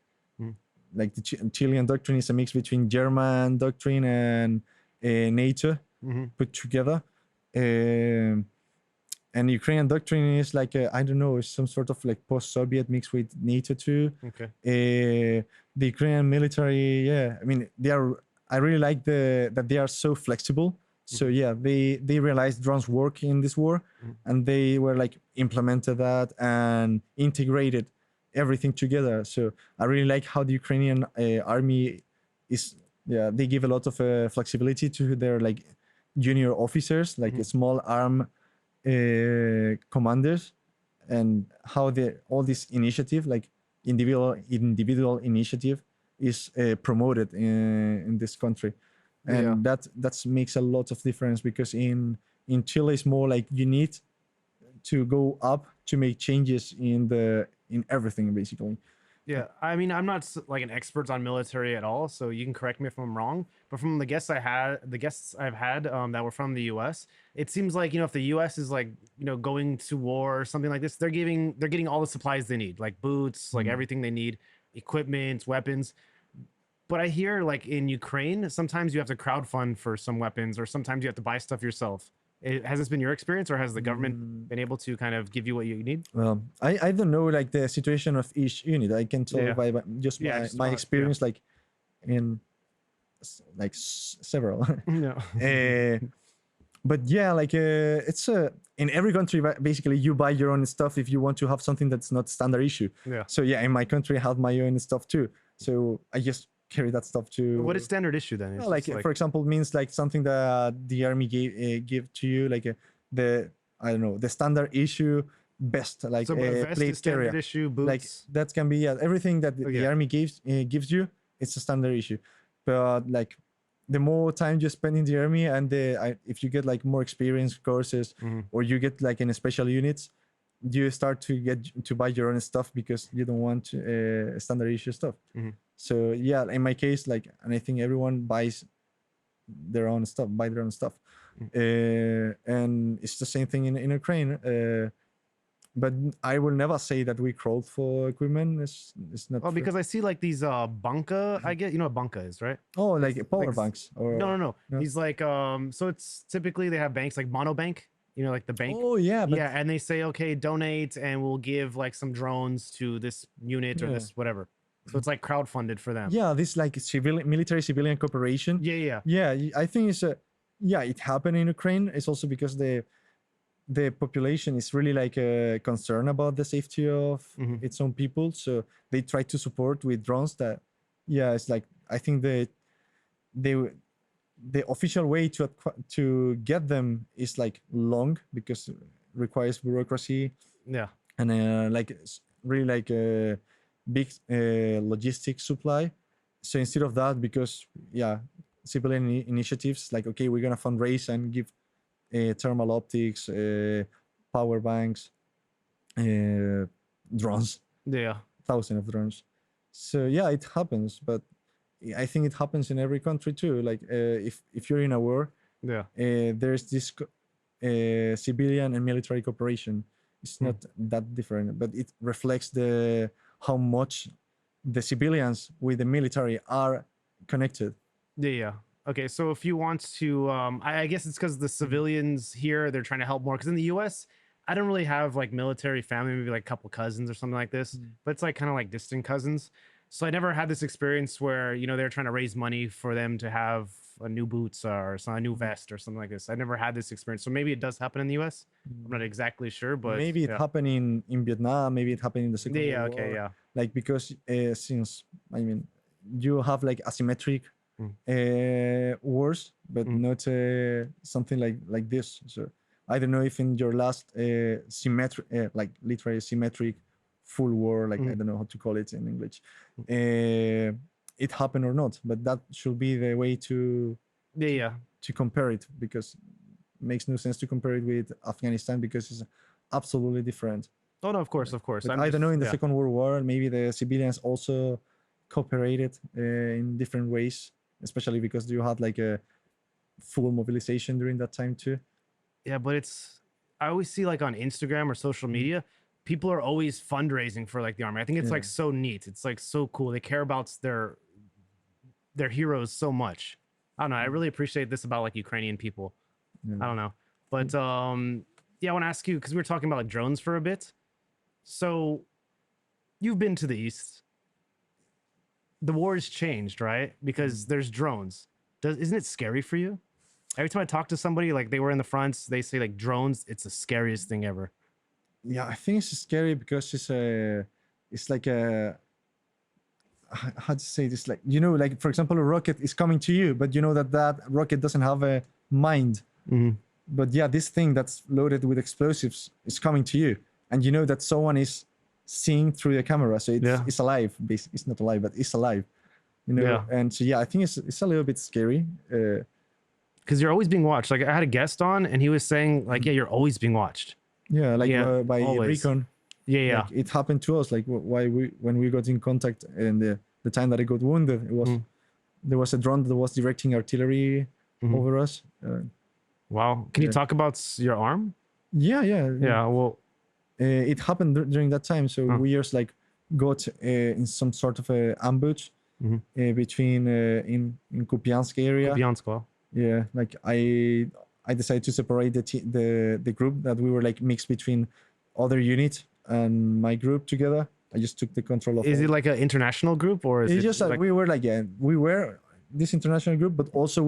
the Chilean doctrine is a mix between German doctrine and NATO put together. And Ukrainian doctrine is like I don't know, it's some sort of like post-Soviet mixed with NATO too. Okay. The Ukrainian military, I mean, I really like that they are so flexible. So they realized drones work in this war, and they were like implemented that and integrated everything together. So I really like how the Ukrainian army is. Yeah, they give a lot of flexibility to their like junior officers, like a small arm commanders, and how all this initiative, like individual initiative, is promoted in this country, and that makes a lot of difference, because in Chile it's more like you need to go up to make changes in everything basically. Yeah, I mean, I'm not like an expert on military at all, so you can correct me if I'm wrong. But from the guests I've had that were from the U.S., it seems like, you know, if the U.S. is like, you know, going to war or something like this, they're getting all the supplies they need, like boots, like everything they need, equipment, weapons. But I hear like in Ukraine, sometimes you have to crowdfund for some weapons, or sometimes you have to buy stuff yourself. Has this been your experience, or has the government been able to kind of give you what you need? I don't know like the situation of each unit. I can tell by just my experience, like in like several. No. But yeah, like it's in every country basically you buy your own stuff if you want to have something that's not standard issue. Yeah. So yeah, in my country I have my own stuff too. So I just carry that stuff to. What is standard issue then? Well, like for example, means like something that the army give to you, like the I don't know, the standard issue best, like so a plate carrier issue, boots. Like that can be everything that the army gives you. It's a standard issue, but like the more time you spend in the army, and if you get like more experience courses, or you get like in special units, you start to get to buy your own stuff because you don't want standard issue stuff. So yeah, in my case, like, and I think everyone buys their own stuff, and it's the same thing in Ukraine. But I will never say that we crawled for equipment. It's not. Oh, because I see like these banca. I get, you know what banca is, right? Oh, like power banks or no. These like so it's typically they have banks like Monobank. You know, like the bank. Oh yeah, but yeah, and they say, okay, donate, and we'll give like some drones to this unit or this whatever. So it's like crowdfunded for them. Yeah, this like military civilian cooperation. Yeah. I think it's it happened in Ukraine. It's also because the population is really like concerned about the safety of its own people, so they try to support with drones. That it's like I think the official way to get them is like long, because it requires bureaucracy. Yeah, and like really like a big logistic supply. So instead of that, because civilian initiatives like, okay, we're gonna fundraise and give thermal optics, power banks, drones, thousands of drones. So yeah, it happens, but I think it happens in every country too. Like if you're in a war, there's this civilian and military cooperation. It's not that different, but it reflects how much the civilians with the military are connected. Okay, so if you want to, I guess it's because the civilians here, they're trying to help more. Because in the U.S., I don't really have like military family, maybe like a couple cousins or something like this, but it's like kind of like distant cousins. So I never had this experience where, you know, they're trying to raise money for them to have a new boots or a new vest or something like this. I never had this experience. So maybe it does happen in the U.S. I'm not exactly sure, but maybe it happened in Vietnam. Maybe it happened in the Second World War. Okay, Like because since I mean, you have like asymmetric wars, but not something like this. So I don't know if in your last symmetric, like literally symmetric full war, like I don't know how to call it in English, it happened or not. But that should be the way to to compare it, because it makes no sense to compare it with Afghanistan, because it's absolutely different. Oh no, of course. But I don't know, in the Second World War, maybe the civilians also cooperated in different ways, especially because you had like a full mobilization during that time too. Yeah, but I always see like on Instagram or social media, people are always fundraising for like the army. I think it's like so neat. It's like so cool. They care about their heroes so much. I don't know. I really appreciate this about like Ukrainian people. I don't know. But I want to ask you, because we were talking about like drones for a bit. So you've been to the East. The war has changed, right? Because there's drones. Isn't it scary for you? Every time I talk to somebody, like they were in the fronts, they say like drones, it's the scariest thing ever. Yeah, I think it's scary because it's it's like a, how to say this, like, you know, like for example a rocket is coming to you, but you know that that rocket doesn't have a mind. But yeah, this thing that's loaded with explosives is coming to you, and you know that someone is seeing through the camera, so it's alive. Basically, it's not alive, but it's alive, you know. Yeah. And so yeah, I think it's a little bit scary. Because you're always being watched. Like I had a guest on, and he was saying, like, yeah, you're always being watched. Yeah, like by always. recon. Yeah. Like, it happened to us. Like why when we got in contact, and the time that I got wounded, it was there was a drone that was directing artillery over us. Wow. Can you talk about your arm? Yeah. Well, it happened during that time. So we just like got in some sort of a ambush between in Kupiansk area. Kupiansk. Yeah, like I decided to separate the group that we were like mixed between other units and my group together. I just took the control of. Is it like an international group, or is it's it just like we were this international group, but also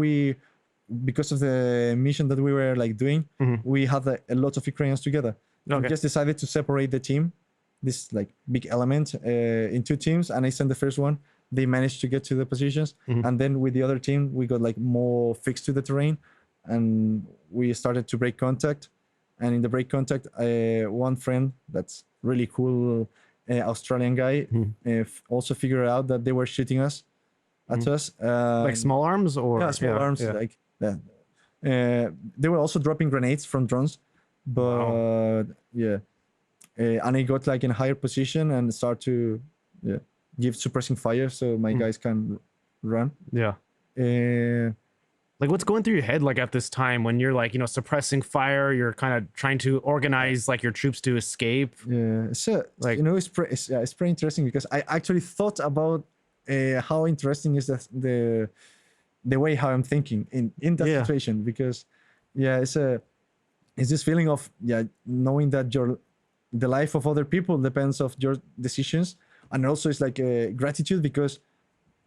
because of the mission that we were like doing, we had a lot of Ukrainians together. Okay. We just decided to separate the team, this like big element, in two teams, and I sent the first one. They managed to get to the positions, and then with the other team, we got like more fixed to the terrain, and we started to break contact. And in the break contact, one friend that's really cool, Australian guy, also figured out that they were shooting us at us. like small arms or small arms, like that. They were also dropping grenades from drones, but and I got like in a higher position and start to give suppressing fire so my guys can run. Like what's going through your head like at this time when you're like, you know, suppressing fire, you're kind of trying to organize like your troops to escape? So like, you know, it's pretty interesting because I actually thought about how interesting is the way how I'm thinking in that situation, because it's this feeling of knowing that the life of other people depends of your decisions, and also it's like a gratitude because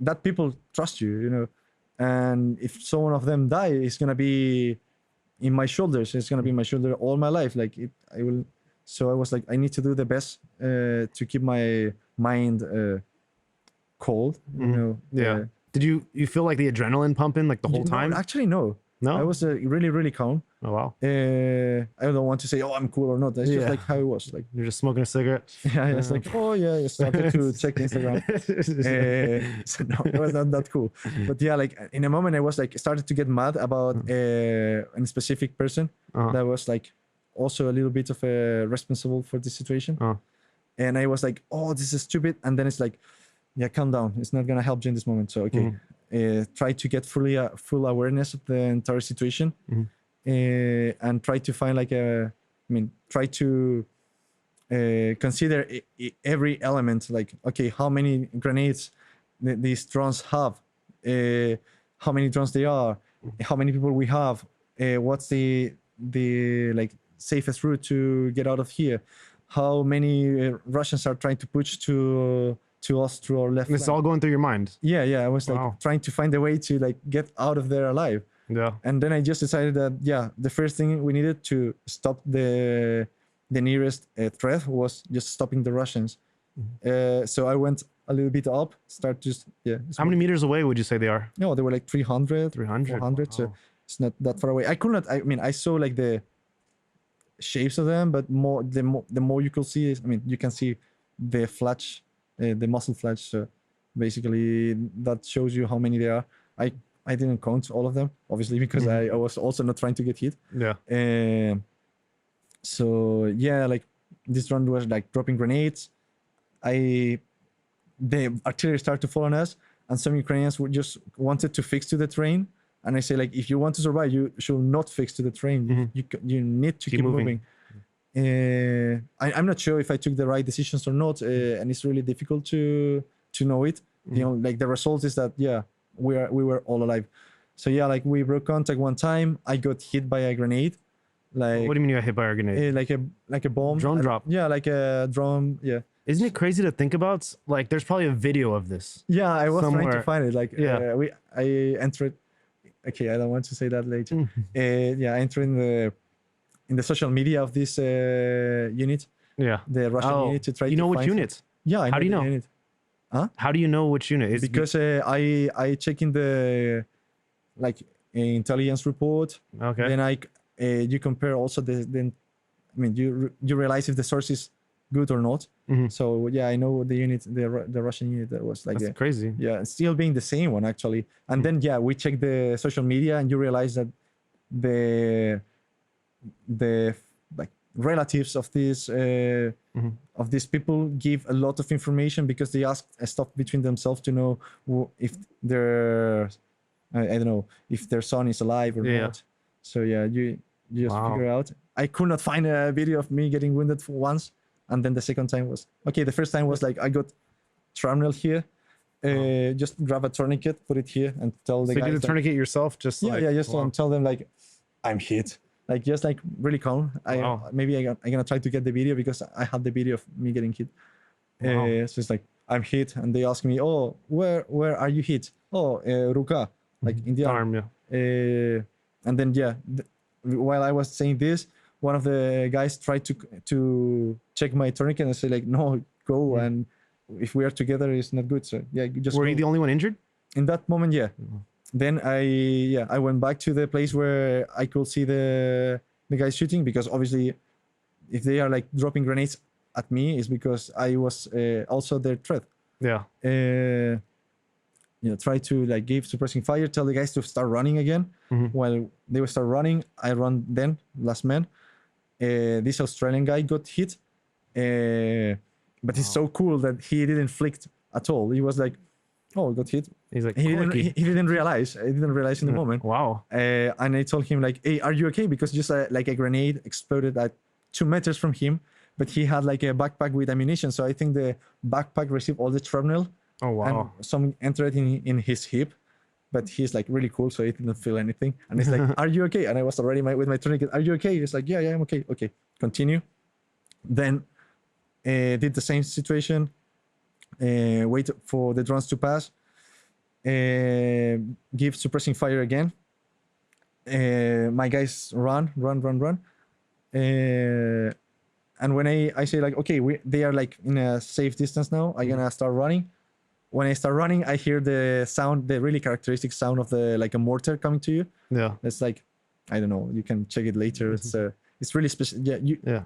that people trust you, you know, and if someone of them die, it's gonna be in my shoulders. It's gonna be in my shoulder all my life. Like I will. So I was like, I need to do the best to keep my mind cold, you know. Did you feel like the adrenaline pumping like the whole time? Actually, no. No, I was really calm. Oh wow. I don't want to say, oh, I'm cool or not. It's just like how it was. Like you're just smoking a cigarette. It's like, oh yeah, I started to check Instagram. So no, it was not that cool. But yeah, like in a moment, I was like started to get mad about a specific person that was like also a little bit of a responsible for this situation. And I was like, oh, this is stupid. And then it's like, yeah, calm down. It's not gonna help you in this moment. So okay. Try to get full awareness of the entire situation, and try to find like try to consider every element. Like, okay, how many grenades these drones have, how many drones they are, how many people we have, what's the like safest route to get out of here, how many Russians are trying to push to us through our left. It's all going through your mind. Yeah. I was like trying to find a way to like get out of there alive. Yeah. And then I just decided that the first thing we needed to stop the nearest threat was just stopping the Russians. So I went a little bit up, start just How many meters away would you say they are? No, they were like 300, 400. Wow. So it's not that far away. I saw like the shapes of them, but the more you could see is, you can see the flash. The muzzle flash, so basically that shows you how many there are. I didn't count all of them, obviously, because I was also not trying to get hit. So yeah, like this drone was like dropping grenades. The artillery started to fall on us, and some Ukrainians would just wanted to fix to the terrain. And I say, like, if you want to survive, you should not fix to the terrain. You need to keep moving. I'm not sure if I took the right decisions or not, and it's really difficult to know it. You know, like the result is that we were all alive. So yeah, like we broke contact one time. I got hit by a grenade. Like, what do you mean you got hit by a grenade? Like a bomb. Drone drop. Yeah, like a drone. Yeah. Isn't it crazy to think about? Like, there's probably a video of this. Yeah, I was trying to find it. Like, I entered. Okay, I don't want to say that later. I entered in the social media of this unit. Yeah. The Russian unit to try to You know find which unit? Yeah, I How do you the know? unit. How do you know which unit? Is Because I check in the like intelligence report. okay. Then you compare also I mean you realize if the source is good or not. So yeah, I know the unit, the Russian unit that was like That's crazy. yeah, still being the same one actually. And then yeah, we check the social media and you realize that the like relatives of these people give a lot of information because they ask stuff between themselves to know if their I don't know if their son is alive or not. So yeah, you just figure out. I could not find a video of me getting wounded for once, and then the second time was okay. The first time was like I got shrapnel here. Just grab a tourniquet, put it here, and tell the guys. So you did the tourniquet yourself, just yeah, like yeah, just tell them like I'm hit, like just like really calm. Maybe I'm gonna try to get the video because I had the video of me getting hit. So it's like I'm hit, and they ask me, oh, where are you hit? Oh, ruka, like in the arm. Yeah. And then yeah, while I was saying this, one of the guys tried to check my tourniquet and say like, no, go and if we are together, it's not good. So yeah, you just were you the only one injured in that moment? Yeah. Then I went back to the place where I could see the guys shooting, because obviously if they are like dropping grenades at me, it's because I was also their threat. Yeah. Try to like give suppressing fire, tell the guys to start running again. While they will start running, I run then, last man. This Australian guy got hit, but he's so cool that he didn't flick at all. He was like, oh, got hit. He's like, he didn't realize. I didn't realize in the moment. Wow. And I told him like, hey, are you okay? Because just like a grenade exploded at 2 meters from him, but he had like a backpack with ammunition. So I think the backpack received all the shrapnel. Oh wow. And some entered in his hip, but he's like really cool, so he didn't feel anything. And he's like, are you okay? And I was already with my tourniquet. Are you okay? He's like, yeah, I'm okay. Okay, continue. Then did the same situation. Wait for the drones to pass. Give suppressing fire again. My guys run. And when I say like, okay, they are like in a safe distance now, I'm gonna start running. When I start running, I hear the sound, the really characteristic sound of the like a mortar coming to you. Yeah. It's like, I don't know, you can check it later. It's really special. Yeah,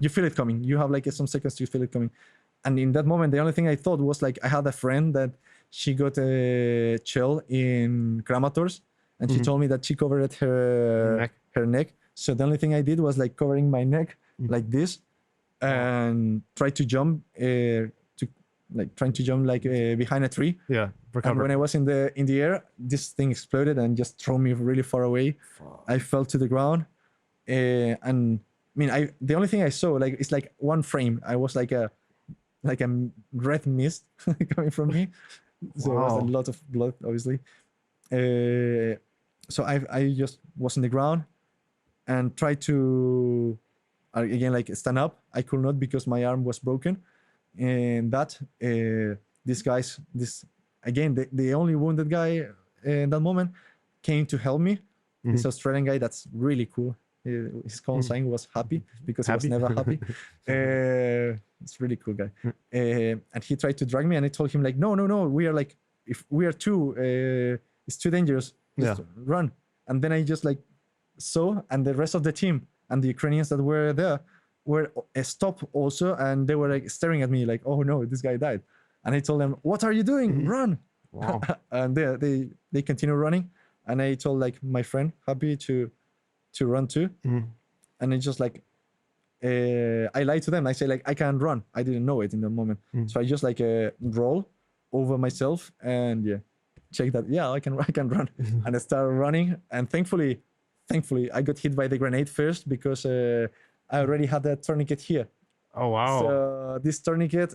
you feel it coming. You have like some seconds to feel it coming. And in that moment, the only thing I thought was like, I had a friend that she got a shell in Kramators, and she told me that she covered her neck. So the only thing I did was like covering my neck like this, and try to jump behind a tree. Yeah. And when I was in the air, this thing exploded and just threw me really far away. I fell to the ground, and I mean, the only thing I saw like it's like one frame. I was like a red mist coming from me. So it was a lot of blood, obviously. So I just was in the ground and tried to again like stand up. I could not because my arm was broken. And that the only wounded guy in that moment came to help me. This Australian guy that's really cool. His call sign was happy because he was never happy. It's really cool guy. And he tried to drag me, and I told him like, no, we are like, if we are two, it's too dangerous. Just run. And then I just like saw, and the rest of the team and the Ukrainians that were there were stopped also, and they were like staring at me like, oh no, this guy died. And I told them, what are you doing? Run. Wow. And they continue running, and I told like my friend happy to run too. And it's just like I lied to them. I say like, I can't run. I didn't know it in the moment. So I just like roll over myself and check that I can run. And I started running, and thankfully I got hit by the grenade first because I already had that tourniquet here. Oh wow. So this tourniquet,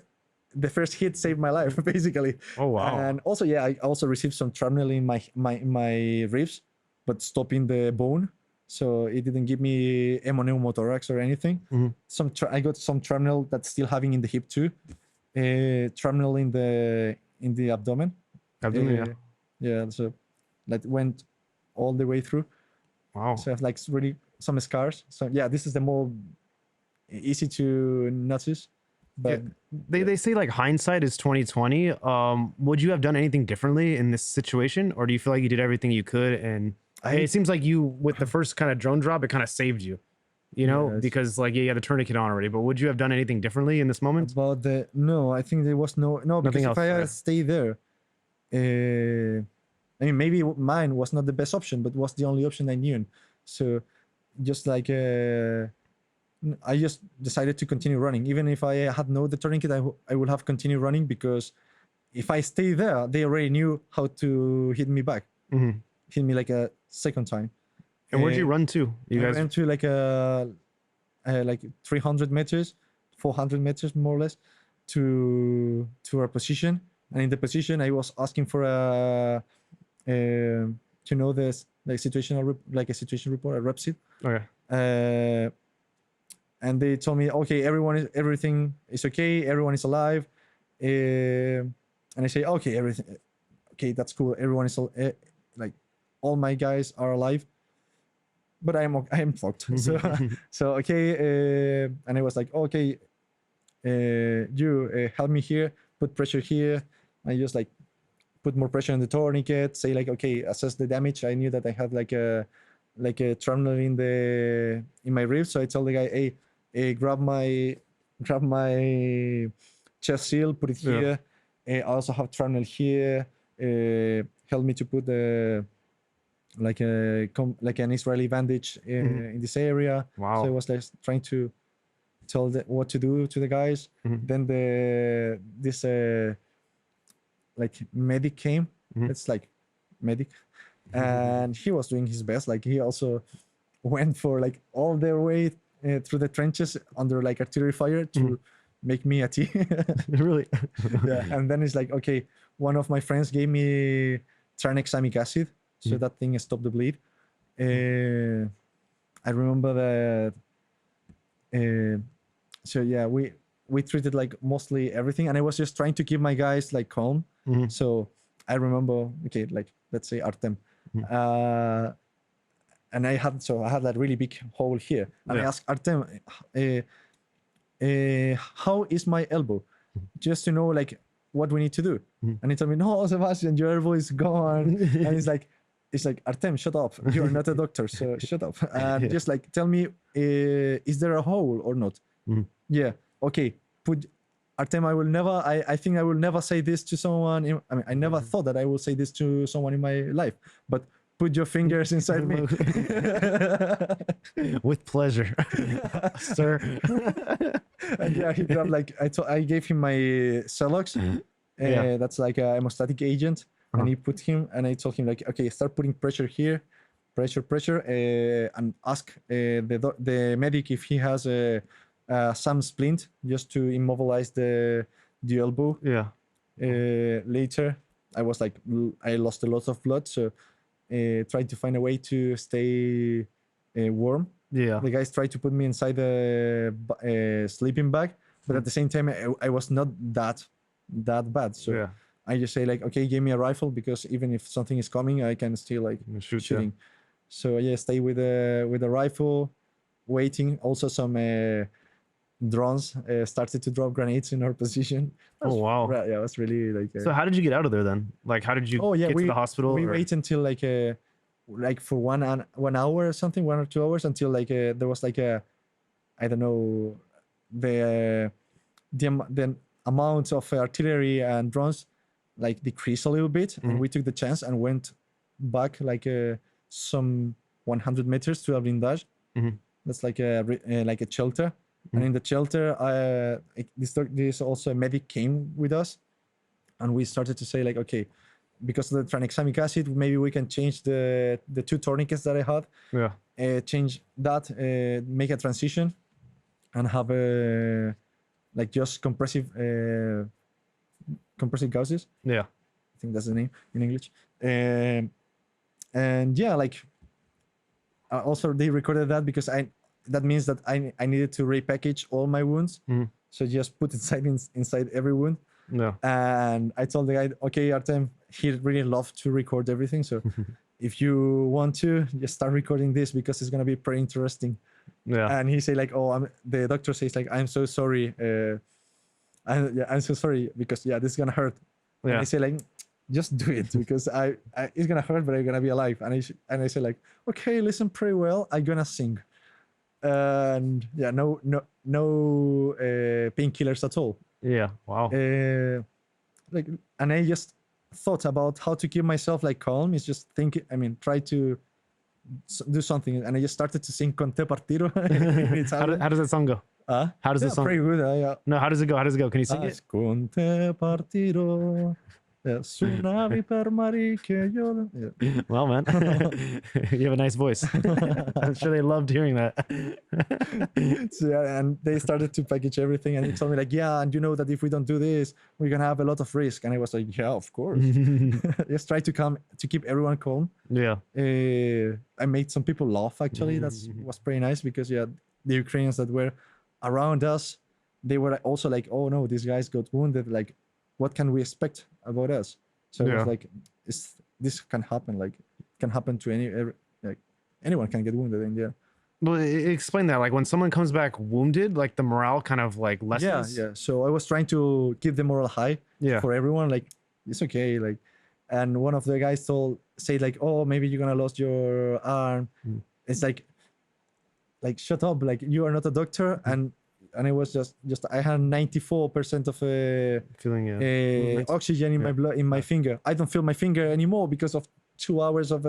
the first hit saved my life basically. Oh wow. And also I also received some shrapnel in my ribs, but stopping the bone, so it didn't give me pneumothorax or anything. I got some shrapnel that's still having in the hip too. Shrapnel in the abdomen. So that went all the way through. Wow. So I have like really some scars. So yeah, this is the more easy to notice. But They say like hindsight is 2020. Would you have done anything differently in this situation, or do you feel like you did everything you could? And it seems like you, with the first kind of drone drop, it kind of saved you, you know, Yes. because like you had the tourniquet on already. But would you have done anything differently in this moment? about the no, I think there was no because Nothing if I else, had right. stayed there, I mean maybe mine was not the best option, but was the only option I knew. So just like I just decided to continue running, even if I had no the tourniquet, I would have continued running because if I stay there, they already knew how to hit me back, hit me like a second time. And where'd you Uh, run to? You I guys, ran to like 300 meters, 400 meters more or less, to our position. And in the position, I was asking for to know this like like a situation report, a rep sheet. okay. And they told me, okay, everything is okay, everyone is alive. And I say, okay, everything, okay, that's cool. Everyone is like all my guys are alive, but I am fucked. So okay, and I was like, okay, you help me here, put pressure here. I just like put more pressure on the tourniquet. Say like, okay, assess the damage. I knew that I had like a terminal in my ribs, so I told the guy, hey, grab my chest seal, put it here. I also have terminal here. Help me to put the like an Israeli bandage in this area. Wow. So I was like trying to tell what to do to the guys. Then this like medic came. It's like medic, and he was doing his best. Like he also went for like all their way through the trenches under like artillery fire to make me a tea. Really? Yeah. And then it's like, okay, one of my friends gave me tranexamic acid, so that thing stopped the bleed. I remember that. So yeah, we treated like mostly everything, and I was just trying to keep my guys like calm. So I remember, okay, like let's say Artem, and I had that really big hole here, and I asked Artem, how is my elbow, just to know like what we need to do. And he told me, no, Sebastian, your elbow is gone. And it's like Artem, shut up, you're not a doctor, so shut up. And just like tell me, is there a hole or not? Yeah, okay, Artem, I think I will never say this to someone. I never thought that I will say this to someone in my life, but put your fingers inside me. With pleasure, sir. And yeah, he grabbed like I gave him my Celox. That's like a hemostatic agent, and he put him, and I told him like, okay, start putting pressure here, pressure, and ask the medic if he has some splint just to immobilize the elbow. Later, I was like, I lost a lot of blood, so tried to find a way to stay warm. The guys tried to put me inside the sleeping bag, but at the same time, I was not that bad. So I just say like, okay, give me a rifle, because even if something is coming, I can still like shooting. So yeah, stay with the rifle, waiting. Also some drones started to drop grenades in our position. Oh wow! Yeah, it was really like. So how did you get out of there then? Like, how did you get to the hospital? We wait until like for 1 hour or something, 1 or 2 hours, until like there was like I don't know, the amount of artillery and drones like decreased a little bit, and we took the chance and went back like some 100 meters to a blindage. That's like a shelter. And in the shelter, this also a medic came with us, and we started to say like, okay, because of the tranexamic acid, maybe we can change the 2 tourniquets that I had. Change that, make a transition, and have like just compressive gauzes. I think that's the name in English. And yeah, like also they recorded that because that means that I needed to repackage all my wounds. So just put inside every wound. And I told the guy, okay, Artem, he really loved to record everything. So if you want to, just start recording this, because it's going to be pretty interesting. And he said like, the doctor says like, I'm so sorry. I'm so sorry because this is gonna hurt. And Yeah. I say like, just do it because I it's gonna hurt, but I'm gonna be alive. And I say like, okay, listen pretty well. I'm gonna sing, and no painkillers at all. Yeah. Wow. Like, and I just thought about how to keep myself like calm. Is just think. I mean, try to do something, and I just started to sing "Con te partiro" in Italian. How does that song go? How does yeah, the song? pretty good. Yeah. No, how does it go? How does it go? Can you sing it? Con te partirò, su navi per mari che io... Yeah. Well, man, you have a nice voice. I'm sure they loved hearing that. So, yeah, and they started to package everything, and he told me like, yeah, and you know that if we don't do this, we're gonna have a lot of risk. And I was like, yeah, of course. Just try to keep everyone calm. Yeah. I made some people laugh. Actually, that was pretty nice because the Ukrainians that were around us, they were also like, oh no, these guys got wounded. Like, what can we expect about us? So it was like, this can happen. Like, it can happen to anyone can get wounded in there. Well, explain that. Like when someone comes back wounded, like the morale kind of like lessens. Yeah. So I was trying to keep the moral high for everyone. Like, it's okay. Like, and one of the guys said like, oh, maybe you're gonna lose your arm. It's like shut up. Like, you are not a doctor. And it was just I had 94% of feeling oxygen in my blood in my finger. I don't feel my finger anymore because of 2 hours of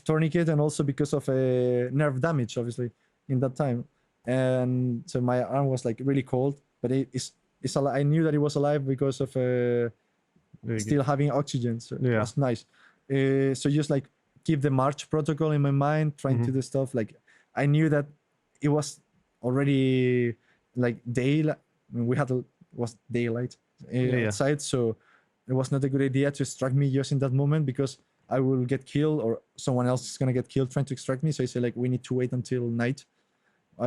tourniquet, and also because of nerve damage, obviously, in that time. And so my arm was like really cold, but it's I knew that it was alive because of still having oxygen. So it was nice. So just like keep the march protocol in my mind, trying to do stuff. Like, I knew that it was already like daylight. I mean, was daylight outside, so it was not a good idea to extract me just in that moment because I will get killed or someone else is gonna get killed trying to extract me. So I said like, we need to wait until night.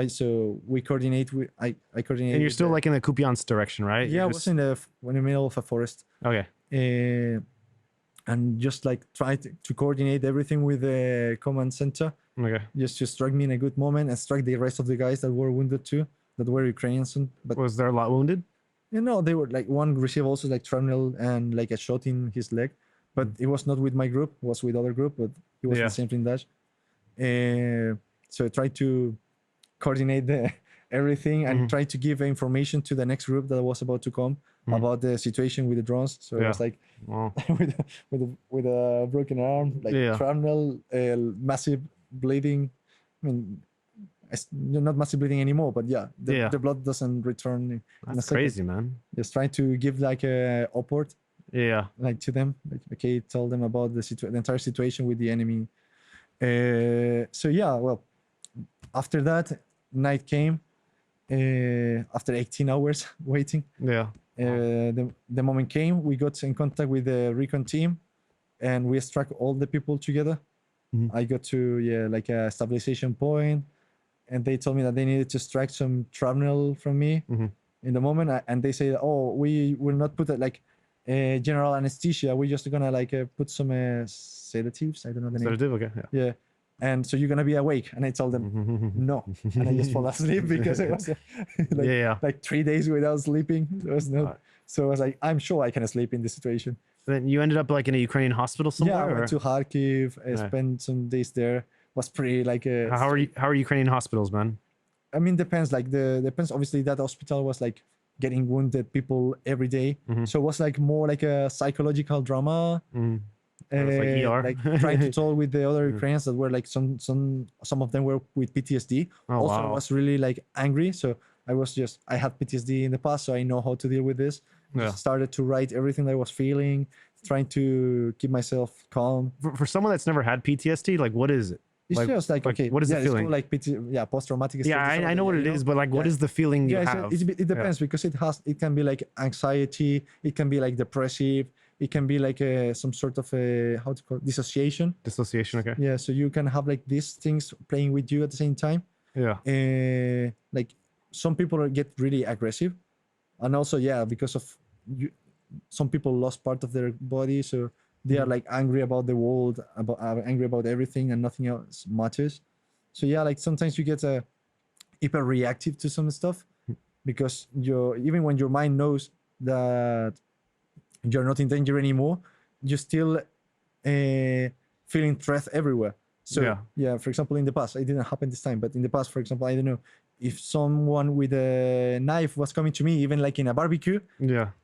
So we coordinate. I coordinate. And you're still like in the Kupiansk direction, right? Yeah, I was in the middle of a forest. Okay. And just like try to coordinate everything with the command center. Okay. Just to strike me in a good moment and strike the rest of the guys that were wounded too, that were Ukrainians. But was there a lot wounded? They were like, one received also like shrapnel and like a shot in his leg, but it was not with my group, it was with other group, but he was in the same blindage. So I tried to coordinate everything and try to give information to the next group that was about to come about the situation with the drones. So it was like with a broken arm, like shrapnel, massive bleeding. I mean, not massive bleeding anymore, but the blood doesn't return. That's crazy, man. Just trying to give like a support, like to them. Like, okay, tell them about the entire situation with the enemy. So well, after that, night came. After 18 hours waiting. The moment came, we got in contact with the recon team, and we struck all the people together. I got to like a stabilization point, and they told me that they needed to extract some shrapnel from me in the moment, and they say, oh, we will not put it like general anesthesia. We're just gonna like put some sedatives. I don't know the name. Sedative, okay. Yeah. And so you're gonna be awake, and I told them no, and I just fall asleep because it was like 3 days without sleeping. There was no, so I was like, I'm sure I can sleep in this situation. Then you ended up like in a Ukrainian hospital somewhere. Yeah, I went to Kharkiv. I spent some days there. Was pretty like how are Ukrainian hospitals, man? I mean, depends. Like depends. Obviously, that hospital was like getting wounded people every day, so it was like more like a psychological drama. Like trying to talk with the other Ukrainians that were like some of them were with PTSD. I was really like angry, so I had PTSD in the past, so I know how to deal with this. Started to write everything that I was feeling, trying to keep myself calm. For someone that's never had PTSD, like what is it? It's just like okay, what is the feeling? It's like post-traumatic. Yeah, I know what it is, but like, what is the feeling you have? It depends because it can be like anxiety, it can be like depressive, it can be like some sort of how to call it, dissociation. Dissociation, okay. Yeah, so you can have like these things playing with you at the same time. Yeah. Like some people get really aggressive, and also because of some people lost part of their body, so they are like angry about the world, angry about everything, and nothing else matters. So like sometimes you get hyper reactive to some stuff, because even when your mind knows that you're not in danger anymore, you still feeling threat everywhere. So yeah, for example, in the past, it didn't happen this time, but in the past, for example, I don't know, if someone with a knife was coming to me, even like in a barbecue,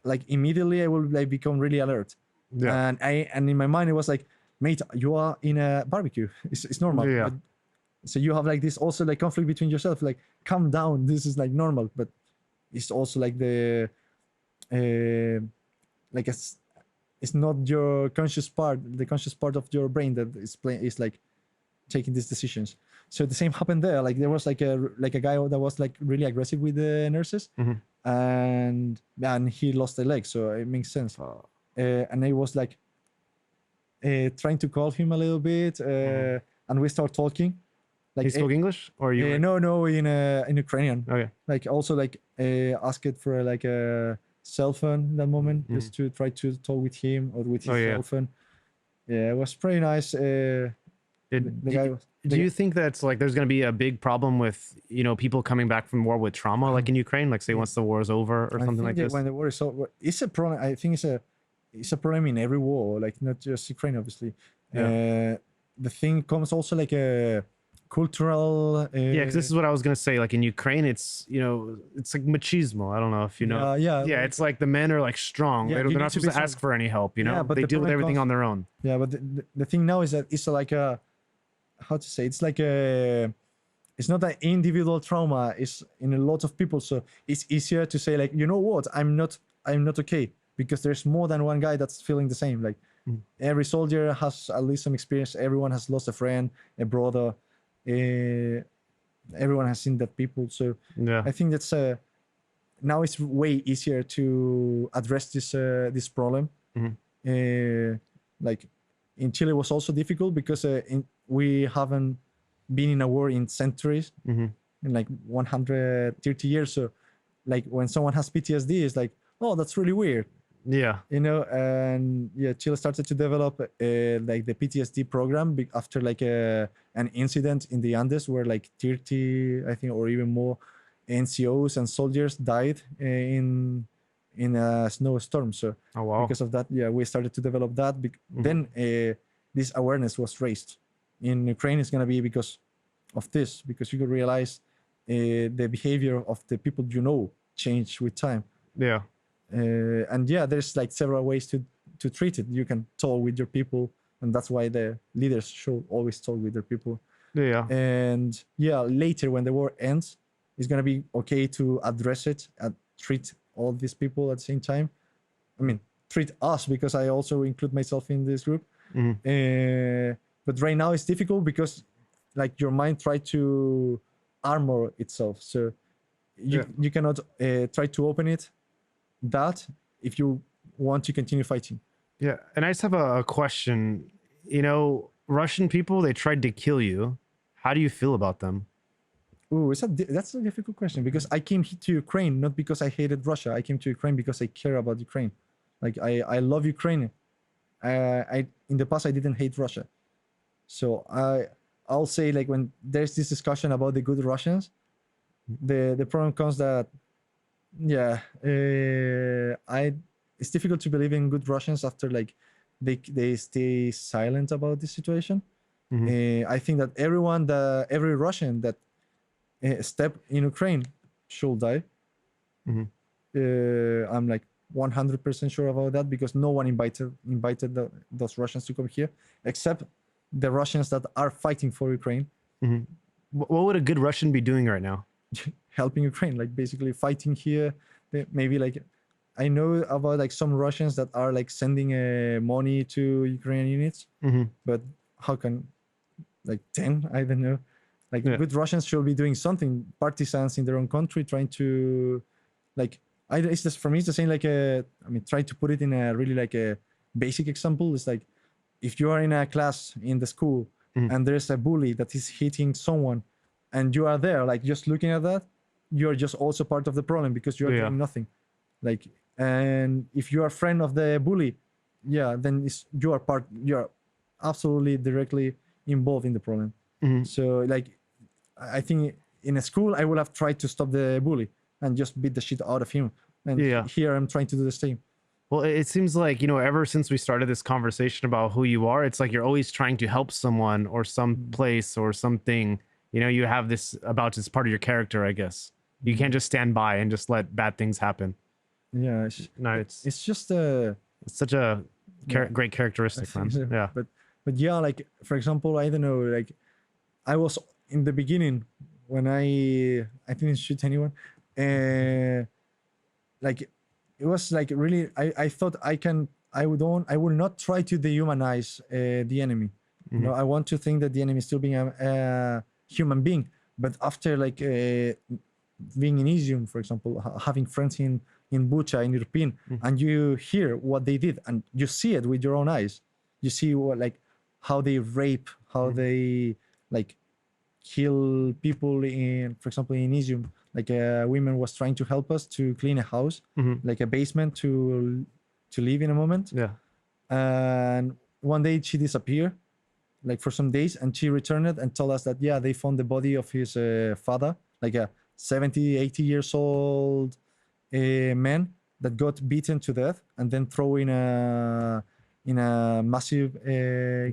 like immediately I will like become really alert. And in my mind it was like, mate, you are in a barbecue. It's normal. But, so you have like this also like conflict between yourself, like calm down. This is like normal, but it's also like the like it's not your conscious part, the conscious part of your brain that is like taking these decisions. So the same happened there. Like there was like a guy that was like really aggressive with the nurses, and he lost a leg, so it makes sense. And I was like trying to call him a little bit, and we start talking. Like he spoke English, or you? No, in Ukrainian. Okay. Like also like asked for like a cell phone in that moment, just to try to talk with him or with his cell phone. Yeah, it was pretty nice. Do you think that's like there's going to be a big problem with people coming back from war with trauma, like in Ukraine, like say once the war is over or something like this? When the war is over, it's a problem. I think it's a problem in every war, like not just Ukraine, obviously. The thing comes also like a cultural because this is what I was gonna say. Like in Ukraine, it's it's like machismo. I don't know if you know. It's like the men are like strong. They're not supposed to ask for any help. But they deal with everything on their own. Yeah, but the thing now is that it's like a, how to say, it's like a, it's not an individual trauma. It's in a lot of people, so it's easier to say like, you know what, I'm not okay, because there's more than one guy that's feeling the same. Like every soldier has at least some experience. Everyone has lost a friend, a brother. Everyone has seen that people. So I think that's now it's way easier to address this problem. Like in Chile was also difficult because we haven't been in a war in centuries, in like 130 years. So like when someone has PTSD, it's like, oh, that's really weird. And Chile started to develop like the PTSD program after like an incident in the Andes where like 30, I think, or even more NCOs and soldiers died in a snowstorm. So because of that, we started to develop that. Then this awareness was raised. In Ukraine, it's going to be because of this, because you could realize the behavior of the people change with time. And there's like several ways to treat it. You can talk with your people, and that's why the leaders should always talk with their people. And later when the war ends, it's gonna be okay to address it and treat all these people at the same time. I mean, treat us, because I also include myself in this group. But right now it's difficult because like your mind tries to armor itself, so you cannot try to open it that if you want to continue fighting. And I just have a question. Russian people, they tried to kill you. How do you feel about them? That's a difficult question, because I came to Ukraine not because I hated Russia. I came to Ukraine because I care about Ukraine. Like I love Ukraine. In the past I didn't hate Russia. So I'll say, like, when there's this discussion about the good Russians, the problem comes that it's difficult to believe in good Russians after like they stay silent about this situation. I think that every Russian that step in Ukraine should die. I'm like 100% sure about that, because no one invited those Russians to come here except the Russians that are fighting for Ukraine. What would a good Russian be doing right now? Helping Ukraine, like basically fighting here. Maybe like I know about like some Russians that are like sending money to Ukrainian units, but how can like 10? I don't know. Like good Russians should be doing something. Partisans in their own country trying to like. It's just, for me, it's the same. Like try to put it in a really like a basic example. It's like if you are in a class in the school and there's a bully that is hitting someone, and you are there like just looking at that, you're just also part of the problem, because you are doing nothing. Like, and if you are a friend of the bully, then you are absolutely directly involved in the problem. So like I think in a school I would have tried to stop the bully, and just beat the shit out of him. And Yeah. here I'm trying to do the same. Well, it seems like, ever since we started this conversation about who you are, it's like you're always trying to help someone or some place or something. You have this about it's part of your character, I guess. You can't just stand by and just let bad things happen. Yeah, it's just it's such a great characteristic, man. Yeah. But yeah, like for example, I don't know, like I was in the beginning when I didn't shoot anyone, like it was like really I thought I will not try to dehumanize the enemy. I want to think that the enemy is still being a human being. But after like being in Izium, for example, having friends in Bucha, in Irpin, and you hear what they did, and you see it with your own eyes. You see how they rape, how they like kill people in, for example, in Izium. Like a woman was trying to help us to clean a house, like a basement to live in a moment. Yeah. And one day she disappeared, like for some days, and she returned and told us that they found the body of his father, like a 70, 80 years old man that got beaten to death and then thrown in a massive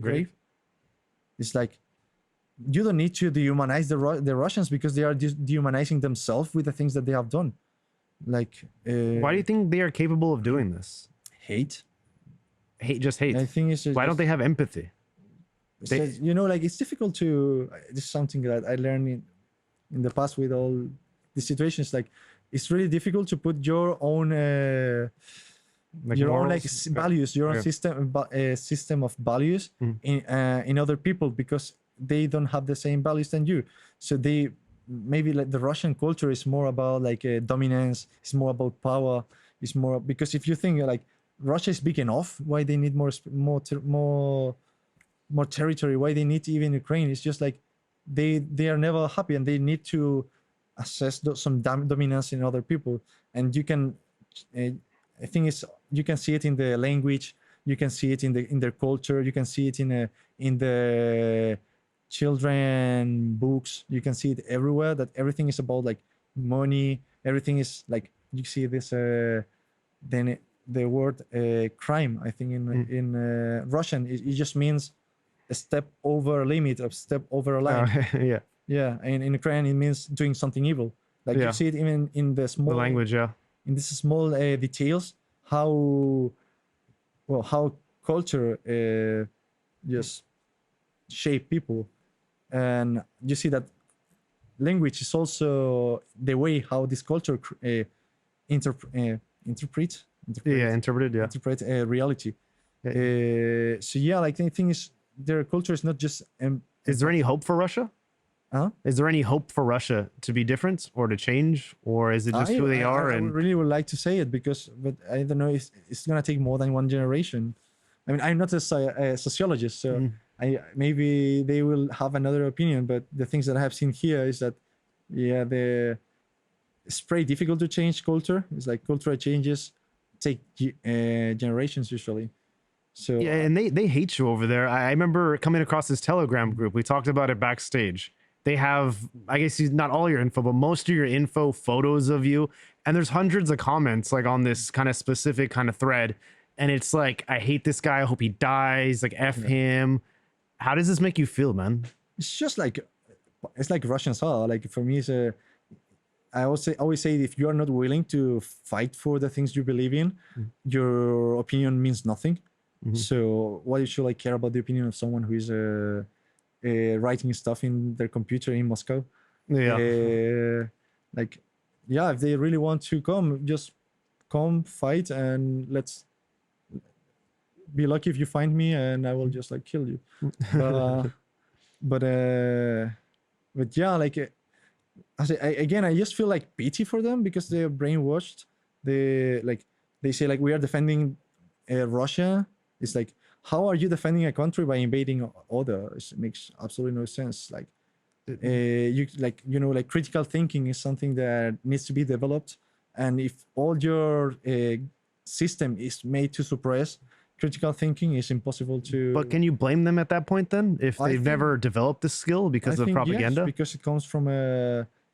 grave. It's like, you don't need to dehumanize the Russians because they are dehumanizing themselves with the things that they have done. Like, why do you think they are capable of doing this? Hate. Just hate. I think it's why don't they have empathy? Like it's difficult to. This is something that I learned in the past with all the situations. Like, it's really difficult to put your own values, your own system of values in other people, because they don't have the same values than you. So they maybe like the Russian culture is more about like dominance. It's more about power. It's more because if you think like Russia is big enough, why they need more territory? Why they need even Ukraine? It's just like they are never happy and they need to assess some dominance in other people. And you can, I think you can see it in the language. You can see it in their culture. You can see it in the children books. You can see it everywhere, that everything is about like money. Everything is like, you see this then the word crime, I think in Russian it just means a step over a limit, a step over a line. And in Ukrainian it means doing something evil. Like you see it even in the small language, in these small details, how culture just shape people. And you see that language is also the way how this culture interpret reality. So like the thing is, their culture is not just is there any hope for Russia? Is there any hope for Russia to be different or to change, or is it just who they are? I really would like to say it but I don't know, it's gonna take more than one generation. I mean, I'm not a sociologist, so maybe they will have another opinion, but the things that I have seen here is that it's pretty difficult to change culture. It's like cultural changes take generations usually. So and they hate you over there. I remember coming across this Telegram group. We talked about it backstage. They have, I guess, not all your info, but most of your info, photos of you, and there's hundreds of comments like on this kind of specific kind of thread, and it's like, I hate this guy, I hope he dies, like F him. How does this make you feel, man? It's just like, it's like Russian style. Like for me, I always say if you are not willing to fight for the things you believe in, your opinion means nothing. So why should I care about the opinion of someone who is writing stuff in their computer in Moscow? Like, if they really want to come, just come, fight, and let's be lucky if you find me, and I will just like kill you. But yeah, like I just feel like pity for them because they're brainwashed. They say like we are defending Russia. It's like, how are you defending a country by invading others? It makes absolutely no sense. Like critical thinking is something that needs to be developed, and if all your system is made to suppress critical thinking, is impossible to. But can you blame them at that point then, if they've never developed this skill because of propaganda? Yes, because it comes from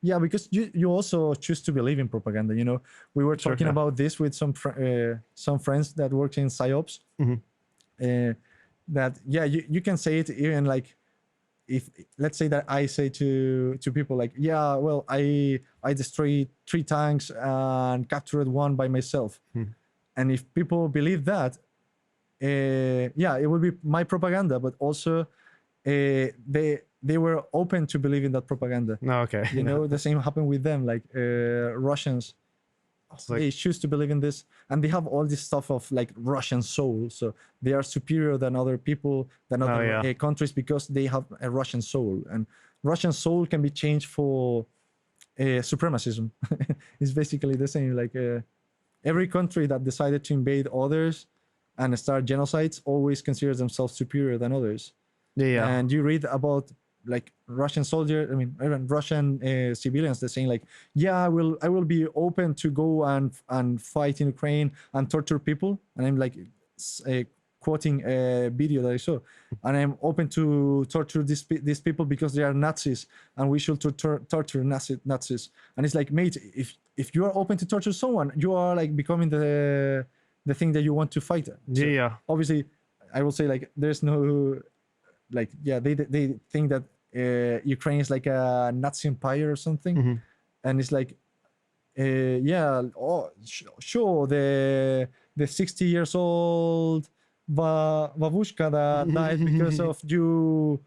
yeah, because you also choose to believe in propaganda. You know, we were talking yeah. about this with some friends that work in psyops. That yeah, you can say it even like, if let's say that I say to people like, yeah, well, I destroyed 3 tanks and captured 1 by myself, and if people believe that, yeah, it will be my propaganda, but also they were open to believe in that propaganda. No, okay. You know, the same happened with them, like Russians. like- They choose to believe in this, and they have all this stuff of like Russian soul, so they are superior than other people, than other yeah. countries, because they have a Russian soul, and Russian soul can be changed for supremacism. It's basically the same. Like every country that decided to invade others and start genocides always considers themselves superior than others. Yeah. And you read about like Russian soldiers, I mean, even Russian civilians, they're saying like, yeah, I will be open to go and fight in Ukraine and torture people. And I'm like quoting a video that I saw, and I'm open to torture these people because they are Nazis, and we should torture Nazis. And it's like, mate, if you are open to torture someone, you are like becoming the thing that you want to fight. So yeah. obviously, I will say like, there's no like, yeah, they think that Ukraine is like a Nazi empire or something, and it's like, yeah, oh, sure, the 60 years old babushka that died because of you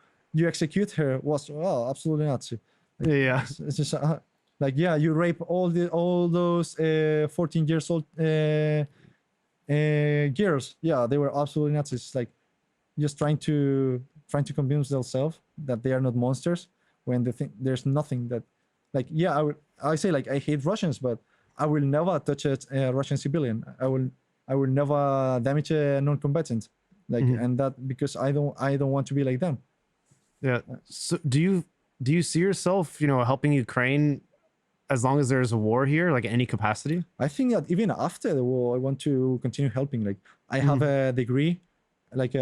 execute her was, oh, absolutely Nazi. Like, Yeah. it's just like, yeah, you rape all those 14 years old girls. Yeah, they were absolutely Nazis. It's like just trying to convince themselves that they are not monsters, when they think there's nothing that, like, yeah, I say like, I hate Russians, but I will never touch a Russian civilian. I will never damage a non-combatant, like, and that because I don't want to be like them. Yeah. So do you see yourself, helping Ukraine as long as there's a war here, like any capacity? I think that even after the war, I want to continue helping. Like, I have a degree, like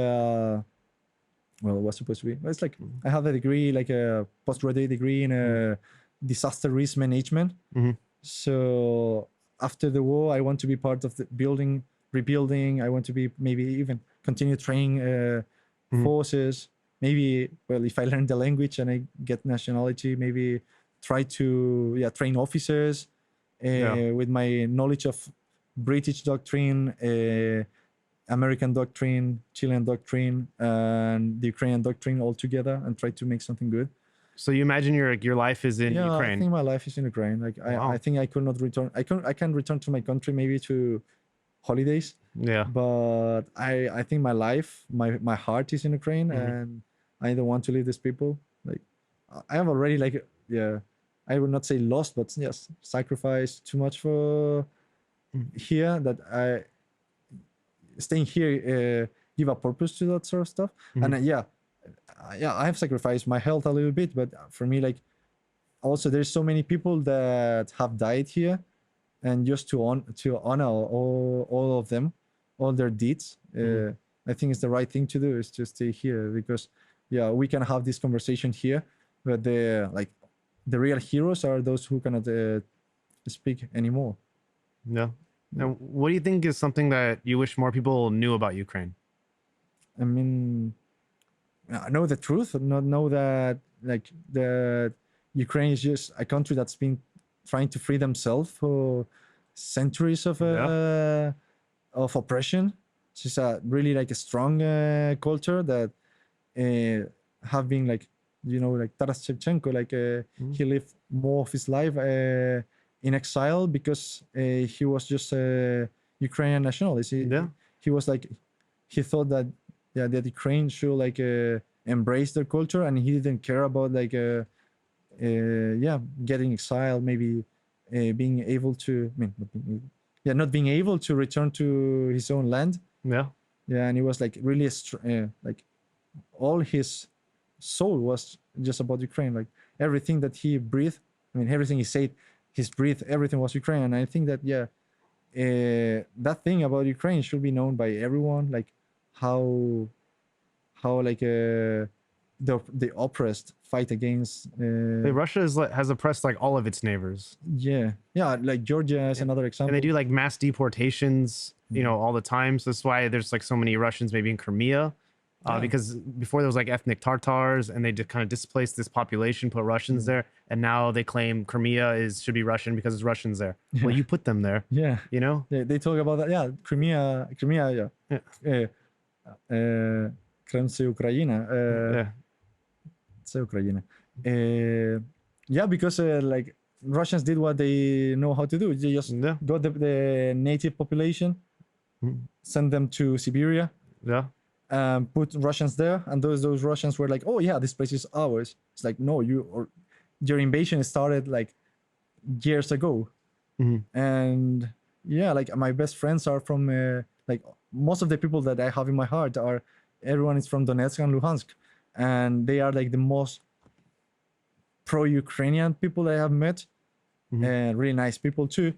well, it was supposed to be. It's like I have a degree, like a postgraduate degree in disaster risk management. So after the war, I want to be part of the rebuilding. I want to be maybe even continue training forces. Maybe, well, if I learn the language and I get nationality, maybe try to train officers with my knowledge of British doctrine, American doctrine, Chilean doctrine, and the Ukrainian doctrine all together, and try to make something good. So you imagine your life is in Ukraine? I think my life is in Ukraine. Like, I think I could not return. I can return to my country maybe to holidays. Yeah. But I think my life, my heart is in Ukraine, and I don't want to leave these people. Like, I have already I would not say lost, but yes, sacrificed too much for here, that I staying here give a purpose to that sort of stuff. And I have sacrificed my health a little bit, but for me, like, also there's so many people that have died here, and just to honor all of them, all their deeds, I think it's the right thing to do, is to stay here, because we can have this conversation here, but the real heroes are those who cannot speak anymore. Yeah. And what do you think is something that you wish more people knew about Ukraine? I mean, I know the truth, not know that like the Ukraine is just a country that's been trying to free themselves for centuries of oppression. It's just a really like a strong culture that have been like, like Taras Shevchenko, like he lived more of his life in exile because he was just a Ukrainian nationalist. He was like, he thought that that Ukraine should like embrace their culture, and he didn't care about like getting exiled, maybe being able to, not being able to return to his own land. And he was like really like all his soul was just about Ukraine. Like everything that he breathed, everything he said, his breath, everything was Ukraine. And I think that that thing about Ukraine should be known by everyone, like how like the oppressed fight against. Russia is like, has oppressed like all of its neighbors, Yeah, like Georgia is another example. and they do like mass deportations, all the time. So that's why there's like so many Russians maybe in Crimea. Because before there was like ethnic Tartars, and they just kind of displaced this population, put Russians there, and now they claim Crimea should be Russian because it's Russians there. Well, you put them there. Yeah, You know? they talk about that. Yeah, Crimea, yeah. Krem це Україна. Yeah. Це Україна. Yeah, because like Russians did what they know how to do. They just got the native population, send them to Siberia, Yeah. put Russians there, and those Russians were like, oh yeah, this place is ours. It's like, no, your invasion started like years ago. And yeah, like my best friends are from like most of the people that I have in my heart are everyone is from Donetsk and Luhansk, and they are like the most pro-Ukrainian people I have met, and really nice people too.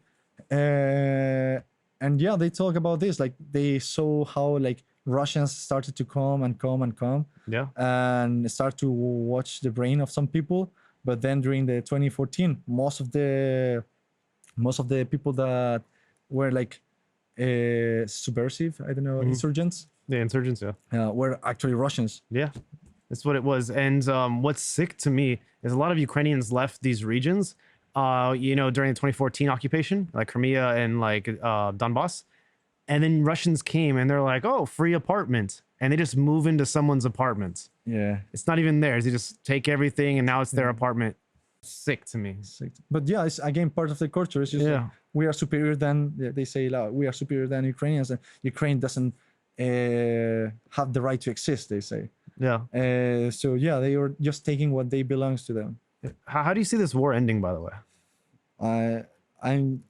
And yeah, they talk about this, like they saw how like Russians started to come and come and come, and start to watch the brain of some people. But then during the 2014, most of the people that were like subversive, I don't know, insurgents. The insurgents, Were actually Russians. Yeah, that's what it was. And what's sick to me is a lot of Ukrainians left these regions, during the 2014 occupation, like Crimea and like Donbass. And then Russians came and they're like, oh, free apartment. And they just move into someone's apartment. Yeah. It's not even theirs. They just take everything and now it's their apartment. Sick to me. Sick. But yeah, it's again part of the culture. It's just like, we are superior than, they say, we are superior than Ukrainians, and Ukraine doesn't have the right to exist, they say. Yeah. So yeah, they are just taking what they belongs to them. How do you see this war ending, by the way? I'm,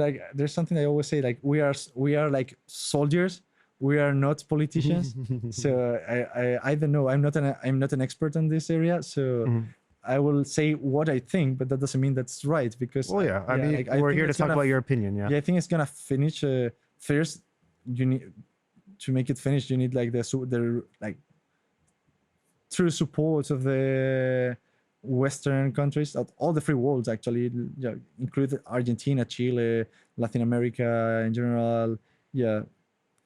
like there's something I always say, like we are like soldiers. We are not politicians. So I don't know. I'm not an expert in this area. So I will say what I think, but that doesn't mean that's right, because. Well, yeah. I mean, like, we're here to talk about your opinion. Yeah. Yeah, I think it's gonna finish. First, you need to make it finish. You need like the like true support of the Western countries, of all the free worlds actually, including Argentina, Chile, Latin America in general. Yeah.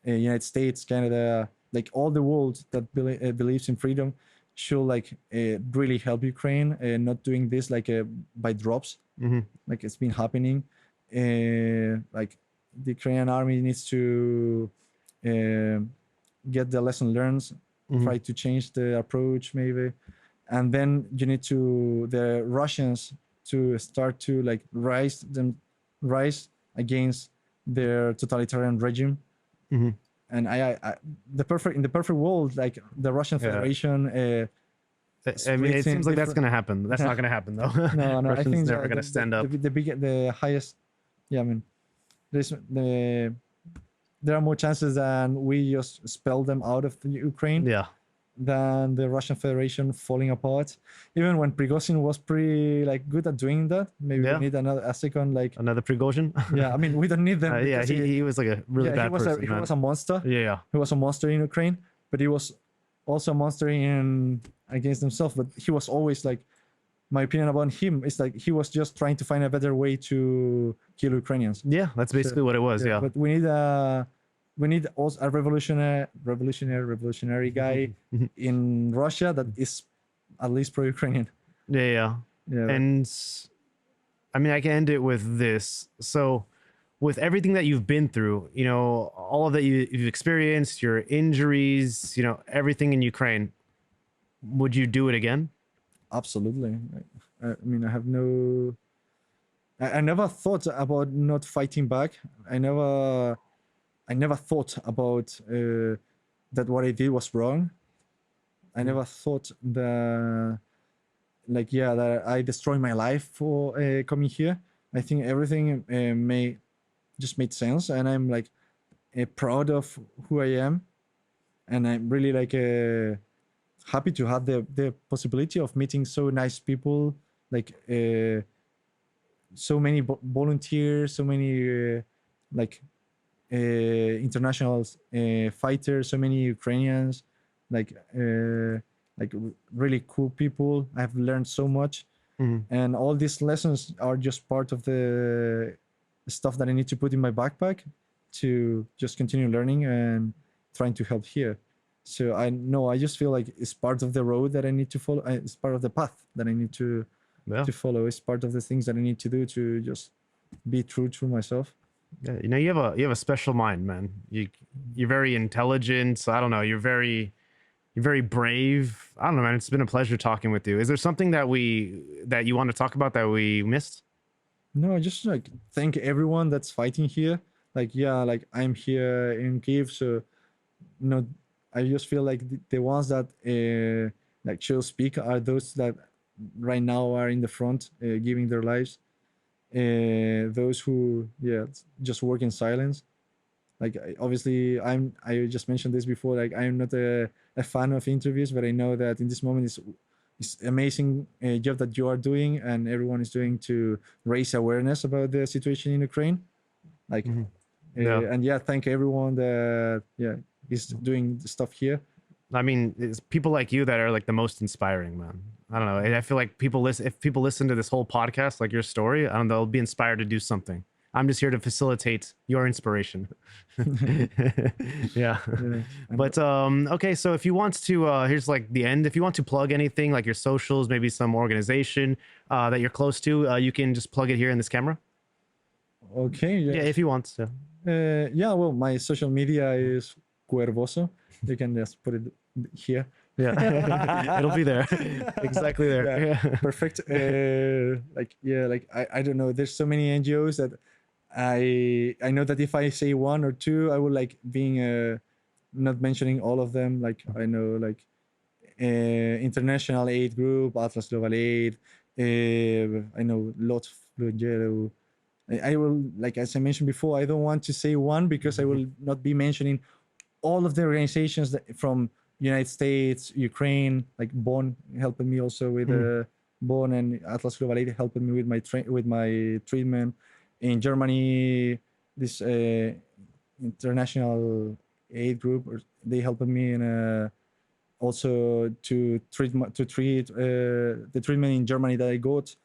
United States, Canada, like all the world that believes in freedom should like really help Ukraine, not doing this like by drops, like it's been happening. Like the Ukrainian army needs to get the lesson learned, try to change the approach maybe, and then you need the Russians to start to like rise against their totalitarian regime. And in the perfect world, like the Russian Federation. I mean, it seems like that's going to happen. That's not going to happen, though. No, Russians I think never going to stand up. The highest. Yeah, I mean, there are more chances than we just expel them out of the Ukraine. Yeah. Than the Russian Federation falling apart. Even when Prigozhin was pretty like good at doing that, maybe we need another Prigozhin. Yeah, I mean, we don't need them. Yeah, he was like a really bad person. He was a monster. Yeah, he was a monster in Ukraine, but he was also a monster against himself. But he was always like, my opinion about him is like he was just trying to find a better way to kill Ukrainians. Yeah, that's basically what it was. Yeah. But we need also a revolutionary guy in Russia that is at least pro-Ukrainian. Yeah. And I mean, I can end it with this. So with everything that you've been through, all of that you've experienced, your injuries, everything in Ukraine, would you do it again? Absolutely. I mean, I never thought about not fighting back. I never thought about that what I did was wrong. I never thought that I destroyed my life for coming here. I think everything made sense, and I'm like proud of who I am, and I'm really like happy to have the possibility of meeting so nice people, like so many volunteers, so many international fighters, so many Ukrainians, like like really cool people. I've learned so much, and all these lessons are just part of the stuff that I need to put in my backpack to just continue learning and trying to help here. So I know, I just feel like it's part of the road that I need to follow. It's part of the path that I need to follow. It's part of the things that I need to do to just be true to myself. Yeah, you know, you have a special mind, man. You're very intelligent. I don't know. You're very brave. I don't know, man. It's been a pleasure talking with you. Is there something that you want to talk about that we missed? No, I just like thank everyone that's fighting here. Like, yeah, like I'm here in Kiev, so I just feel like the ones that like should speak are those that right now are in the front, giving their lives. Those who just work in silence. Like obviously I just mentioned this before, like I'm not a fan of interviews, but I know that in this moment it's amazing job that you are doing and everyone is doing to raise awareness about the situation in Ukraine. Like and thank everyone that is doing stuff here. I mean, it's people like you that are like the most inspiring, man. I don't know. I feel like if people listen to this whole podcast, like your story, I don't know, they'll be inspired to do something. I'm just here to facilitate your inspiration. Yeah. But okay, so if you want to here's like the end. If you want to plug anything like your socials, maybe some organization that you're close to, you can just plug it here in this camera. Okay. Yeah, if you want to. Well, my social media is Cuervoso. You can just put it here. Yeah. It'll be there. Exactly there. Yeah. Perfect. I don't know. There's so many NGOs that I know that if I say one or two, I would like being not mentioning all of them. Like I know like International Aid Group, Atlas Global Aid. I know lots of I will, like as I mentioned before, I don't want to say one because I will not be mentioning all of the organizations that from United States, Ukraine, like Bonn helping me also with Bonn, and Atlas Global Aid helping me with my treatment. In Germany, this international aid group, they helping me in also to treat the treatment in Germany that I got,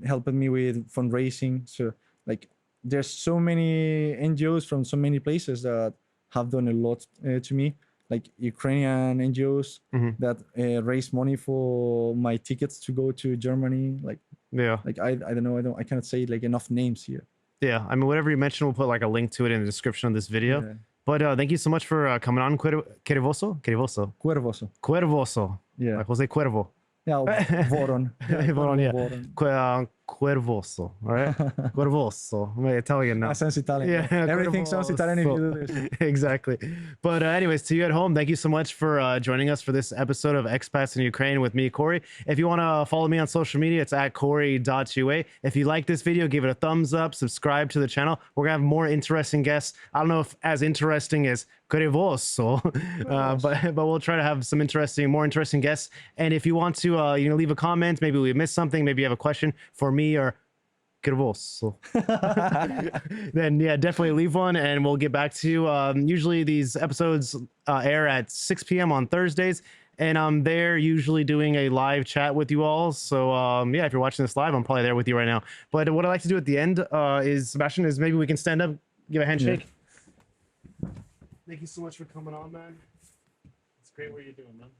helping me with fundraising. So like there's so many NGOs from so many places that have done a lot to me, like Ukrainian NGOs that raise money for my tickets to go to Germany. Like I don't know, I cannot say like enough names here. Yeah, I mean, whatever you mentioned, we'll put like a link to it in the description of this video. Yeah. But thank you so much for coming on, Cuervoso. Yeah, like Jose Cuervo. Yeah, Voron. Voron, yeah. Cuervoso, all right? Cuervoso. I'm Italian now. That sounds Italian. Yeah, everything sounds Italian if you do this. Exactly. But anyways, to you at home, thank you so much for joining us for this episode of Expats in Ukraine with me, Corey. If you want to follow me on social media, it's at Corrie.ua. If you like this video, give it a thumbs up, subscribe to the channel. We're going to have more interesting guests. I don't know if as interesting as Cuervoso, but we'll try to have some more interesting guests. And if you want to, leave a comment, maybe we missed something, maybe you have a question for me or Cuervoso, then yeah, definitely leave one and we'll get back to you. Usually these episodes air at 6 p.m. on Thursdays, and I'm there usually doing a live chat with you all. So if you're watching this live, I'm probably there with you right now. But what I like to do at the end is, Sebastian, is maybe we can stand up, give a handshake. Yeah. Thank you so much for coming on, man. It's great what you're doing, man.